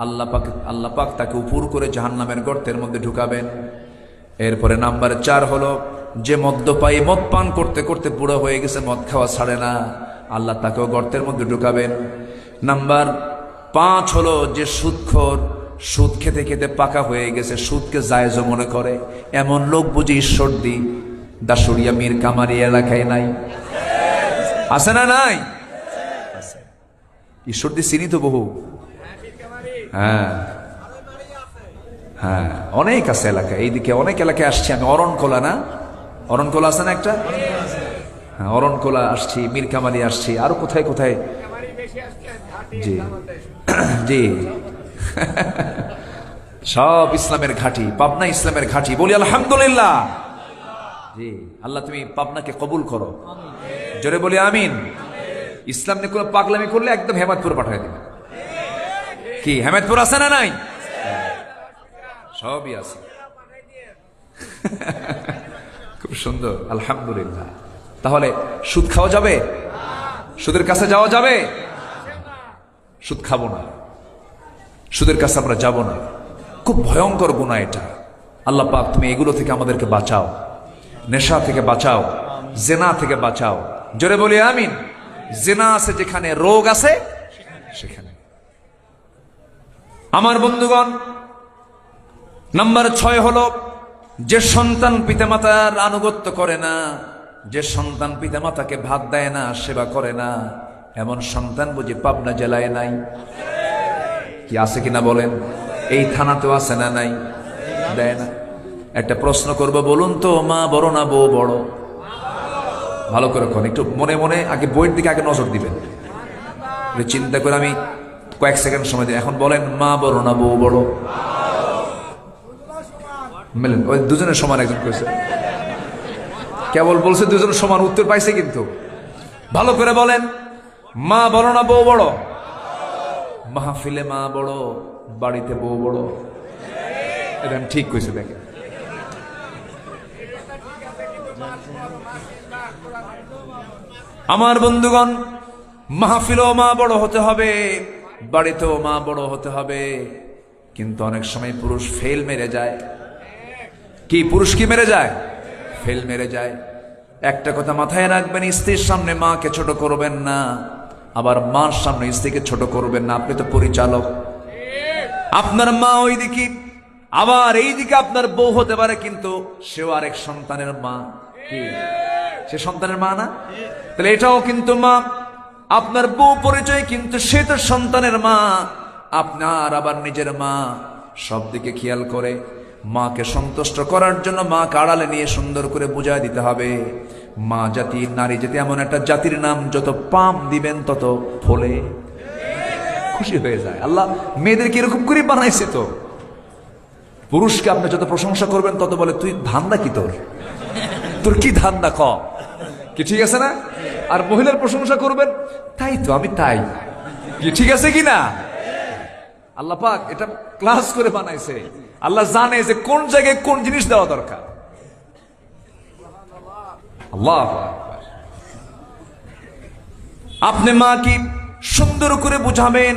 আল্লাহ পাক তাকে উপর করে জাহান্নামের গর্তের মধ্যে ঢুকাবেন। এরপরে নাম্বার 4 হলো যে মদ্যপায়ী, মদ পান করতে করতে বুড়ো হয়ে গেছে, মদ খাওয়া ছাড়ে না, আল্লাহ তাকেও গর্তের মধ্যে ঢুকাবেন। নাম্বার 5 হলো যে সুদখোর, সুদ খেতে খেতে পাকা হয়ে গেছে, সুদকে জায়েজ মনে করে, এমন লোক বুঝি ঈশ্বরদী দাসুরিয়া মীর কামারি এলাকায় নাই? আছে না নাই? ঈশ্বরদী চিনি তো বহু। হ্যাঁ হ্যাঁ, অনেক আছে এলাকায়, এইদিকে অনেক এলাকায় আসছি আমি। অরণকোলা না, অরণকোলা আছে না একটা? হ্যাঁ, অরণকোলা আসছি, মীর কামারি আসছি, আরো কোথায় কোথায়। জি জি সব ইসলামের ঘাঁটি, পাবনা ইসলামের ঘাঁটি, বলি আলহামদুলিল্লাহ। জি, আল্লাহ তুমি পাবনাকে কবুল করো, জোরে বলি আমিন। ইসলাম নিয়ে কোনো পাগলামি করলে একদম হেমাদপুর পাঠিয়ে দিবে। কি হেমাদপুর আছে না নাই? সবই আছে। খুব সুন্দর, আলহামদুলিল্লাহ। তাহলে সুদ খাওয়া যাবে? সুদের কাছে যাওয়া যাবে? সুদ খাবো না, সুদের কাছে আমরা যাব না। খুব ভয়ঙ্কর গুনাহ এটা। আল্লাহ পাক তুমি এগুলো থেকে আমাদেরকে বাঁচাও, নেশা থেকে বাঁচাও, জেনা থেকে বাঁচাও, জোরে বলি আমিন। জেনা আছে যেখানে, রোগ আছে সেখানে। আমার বন্ধুগণ, নাম্বার 6 হলো যে সন্তান পিতামাতার আনুগত্য করে না, যে সন্তান পিতামাতাকে ভাত দেয় না, সেবা করে না, এমন সন্তান বুঝি পাবনা জেলায় নাই? কি আছে কিনা বলেন? এই থানাতেও আছে না নাই? দেয় না। একটা প্রশ্ন করব, বলুন তো, মা বড় না বউ বড়? ভালো করে কোন, একটু মনে মনে আগে বইয়ের দিকে আগে নজর দিবেন, চিন্তা করে আমি কয়েক সেকেন্ড সময় দিই। এখন বলেন, মা বড় না বউ বড়? মেলেন, ওই দুজনের সমান একজন কইছে, কেবল বলছে দুজনের সমান, উত্তর পাইছে কিন্তু। ভালো করে বলেন, মা বড় না বউ বড়? মাহফিলে মা বড়, বাড়িতে বউ বড়। এটা আমি ঠিক কইছে, দেখেন। আমার বন্ধুগণ, মাহফিলেও মা বড় হতে হবে, বাড়িতেও মা বড় হতে হবে। কিন্তু অনেক সময় পুরুষ ফেল মেরে যায়। কি পুরুষ কি মেরে যায়? ফেল মেরে যায়। একটা কথা মাথায় রাখবেন, স্ত্রীর সামনে মাকে ছোট করবেন না, আবার মার সামনে স্ত্রীকে ছোট করবেন না। আপনি তো পরিচালক, আপনার মা ওই দিকে, আবার এই দিকে আপনার বউ হতে পারে, কিন্তু সেও আরেক সন্তানের মা। কি সে সন্তানের মা না? তাহলে এটাও কিন্তু মা। আপনার বউ পরিচয়, কিন্তু সে তো সন্তানের মা, আপনার আবার নিজের মা। সব দিকে খেয়াল করে মাকে সন্তুষ্ট করার জন্য মাকে আড়ালে নিয়ে সুন্দর করে বুঝায় দিতে হবে। মা জাতি, নারী জাতি এমন একটা জাতির নাম, যত পাম দিবেন তত ফলে খুশি হয়ে যায়। আল্লাহ মেয়েদেরকে এরকম করে বানাইছে। তো পুরুষকে আপনি যত প্রশংসা করবেন তত বলে, তুই ধান্দা কি, তোর কি ধান্দা, ক কি ঠিক আছে না? আর মহিলার প্রশংসা করবেন, তাই তো আমি তাই, কি ঠিক আছে কি না? আল্লাহ পাক এটা ক্লাস করে বানাইছে। আল্লাহ জানে যে কোন জায়গায় কোন জিনিস দেওয়া দরকার। আল্লাহ, আপনি মা কি সুন্দর করে বুঝাবেন,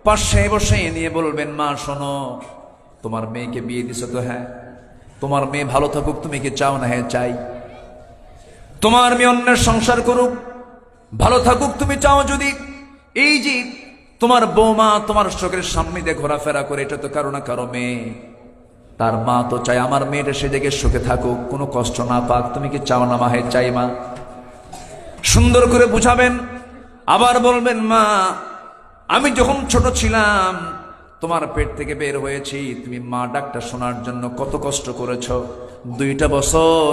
পাশে বসে নিয়ে বলবেন, মা শোনো, তোমার মেয়েকে বিয়ে দিছো তো? হ্যাঁ। তোমার মেয়ে ভালো থাকুক, তুমি কি চাও না? হ্যাঁ চাই। তোমার মেয়ে অন্যের সংসার করুক, ভালো থাকুক, তুমি চাও যদি? এই যে তোমার বৌমা তোমার চোখের সামনে দিয়ে ঘোরাফেরা করে, এটা তো কারো না কারো মেয়ে। তার মা তো চায় আমার মেয়েটা সে জায়গায় সুখে থাকুক, কোনো কষ্ট না পাক। তুমি কি চাও না? মা হ্যাঁ চাই মা। সুন্দর করে বুঝাবেন। আবার বলবেন, মা আমি যখন ছোট ছিলাম, তোমার পেট থেকে বের হয়েছি, তুমি মা ডাকটা শোনার জন্য কত কষ্ট করেছো। 2টা বছর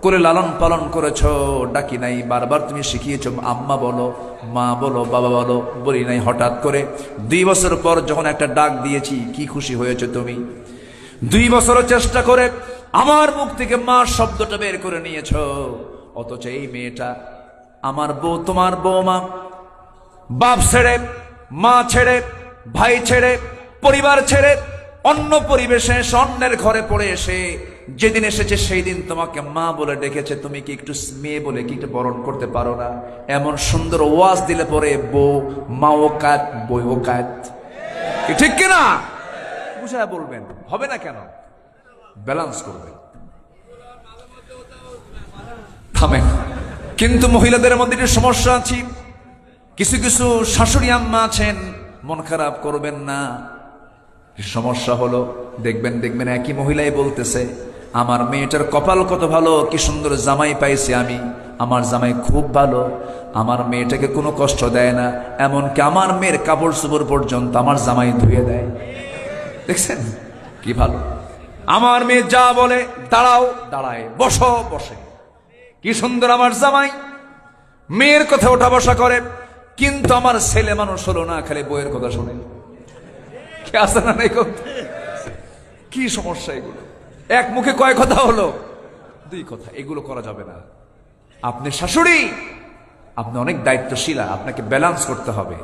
করে লালন পালন করেছো, ডাকি নাই, বারবার তুমি শিখিয়েছো আম্মা বলো, মা বলো, বাবা বলো, বলি নাই। হঠাৎ করে 2 বছর পর যখন একটা ডাক দিয়েছি, কি খুশি হয়েছো তুমি। 2 বছরও চেষ্টা করে আমার মুখ থেকে মা শব্দটা বের করে নিয়েছো। অথচ এই মেয়েটা, আমার বউ, তোমার বৌমা, বাপ ছেড়ে, মা ছেড়ে, ভাই ছেড়ে, পরিবার ছেড়ে অন্য পরিবেশে, অন্যের ঘরে পড়ে এসে যেদিন এসেছে সেই দিন তোমাকে মা বলে ডেকেছে। তুমি কি একটু মেয়ে বলে কি একটু বরণ করতে পারো না? এমন সুন্দর ওয়াজ দিলে পরে বউ মাও কাত, বইও কাত, ঠিক কিনা? বুঝায় বলবেন, হবে না কেন? ব্যালেন্স করবেন, থামেন। কিন্তু মহিলাদের মধ্যে একটা সমস্যা আছে। কিছু কিছু শাশুড়ি আম্মা আছেন, মন খারাপ করবেন না। সমস্যা হলো, দেখবেন দেখবেন একই মহিলাই বলতেছে, আমার মেয়েটার কপাল কত ভালো, কি সুন্দর জামাই পাইছি আমি, আমার জামাই খুব ভালো, আমার মেয়েটাকে কোনো কষ্ট দেয় না, এমনকি আমার মেয়ের কাপড় চোপড় পর্যন্ত আমার জামাই ধুয়ে দেয়। দেখছেন কি ভালো, আমার মেয়ে যা বলে দাঁড়াও দাঁড়ায়, বসো বসে, কি সুন্দর আমার জামাই, মেয়ের কথা ওঠা বসা করে। কিন্তু আমার ছেলে মানুষ হলো না, খালি বইয়ের কথা শোনে। কি আছে না নাই? কি সমস্যা এগুলো? এক মুখে কয় কথা হলো, দুই কথা, এগুলো করা যাবে না। আপনি শাশুড়ি, আপনি অনেক দায়িত্বশীল, আপনাকে ব্যালেন্স করতে হবে।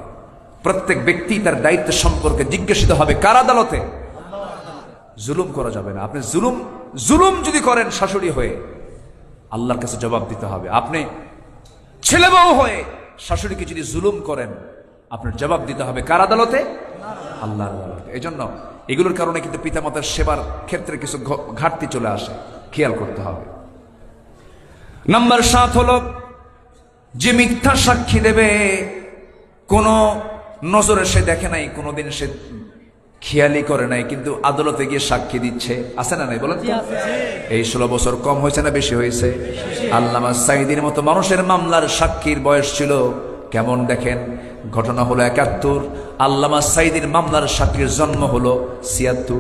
প্রত্যেক ব্যক্তি তার দায়িত্ব সম্পর্কে জিজ্ঞাসিত হবে কার আদালতে? জুলুম করা যাবে না। আপনি জুলুম যদি করেন শাশুড়ি হয়ে, আল্লাহর কাছে জবাব দিতে হবে। আপনি ছেলে বউ হয়ে শাশুড়িকে যদি জুলুম করেন, আপনার জবাব দিতে হবে কার আদালতে? আল্লাহর আদালতে। এই জন্য এগুলোর কারণে কিন্তু পিতামাতার সেবার ক্ষেত্রে কিছু ঘাটতি চলে আসে, খেয়াল করতে হবে। নাম্বার 7 হলো, যে মিথ্যা সাক্ষী দেবে, কোন নজরে সে দেখে নাই, কোনোদিন সে খেয়ালি করে নাই, কিন্তু আদালতে গিয়ে সাক্ষী দিচ্ছে। আছে না নাই বলেন? এই 16 বছর কম হয়েছে না বেশি হয়েছে? আল্লামা সাঈদীর মতো মানুষের মামলার সাক্ষীর বয়স ছিল কেমন দেখেন। ঘটনা হলো 71, আল্লামা সাঈদীর মামলার সাক্ষীর জন্ম হলো 76।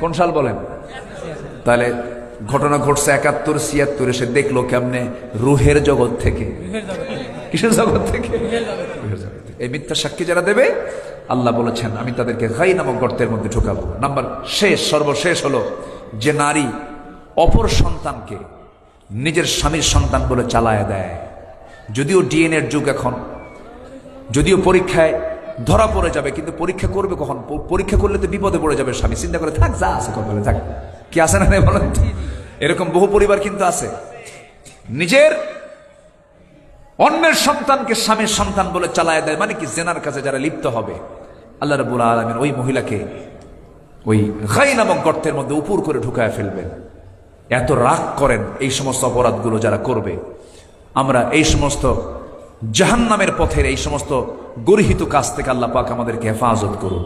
কোন সাল বলেন? তাহলে ঘটনা ঘটছে 71, 76 সে দেখলো কেমনে? রুহের জগৎ থেকে। কিসের জগৎ থেকে? এই মিথ্যা সাক্ষী যারা দেবে, আল্লাহ বলেছেন আমি তাদেরকে গাই নামক গর্তের মধ্যে ঢুকাবো। নাম্বার সর্বশেষ হলো, যে নারী অপর সন্তানকে নিজের স্বামীর সন্তান বলে চালায় দেয়, যদিও ডিএনএর যুগ এখন, যদিও পরীক্ষায় ধরা পড়ে যাবে, কিন্তু পরীক্ষা করবে কখন? পরীক্ষা করলে তো বিপদে পড়ে যাবে স্বামী, চিন্তা করে থাক, যা আছে কপালে থাক। কি আছে না বলেন? এরকম বহু পরিবার কিন্তু আছে, নিজের অন্যের সন্তানকে স্বামীর সন্তান বলে চালায় দেয়। মানে কি? জেনার কাছে যারা লিপ্ত হবে, আল্লাহ রাব্বুল আলামিন ওই মহিলাকে ওই গাই নামক গর্তের মধ্যে উপর করে ঢুকায় ফেলবেন। এত রাগ করেন এই সমস্ত অপরাধগুলো যারা করবে। আমরা এই সমস্ত জাহান্নামের পথের এই সমস্ত গর্হিত কাজ থেকে আল্লাহ পাক আমাদেরকে হেফাজত করুন।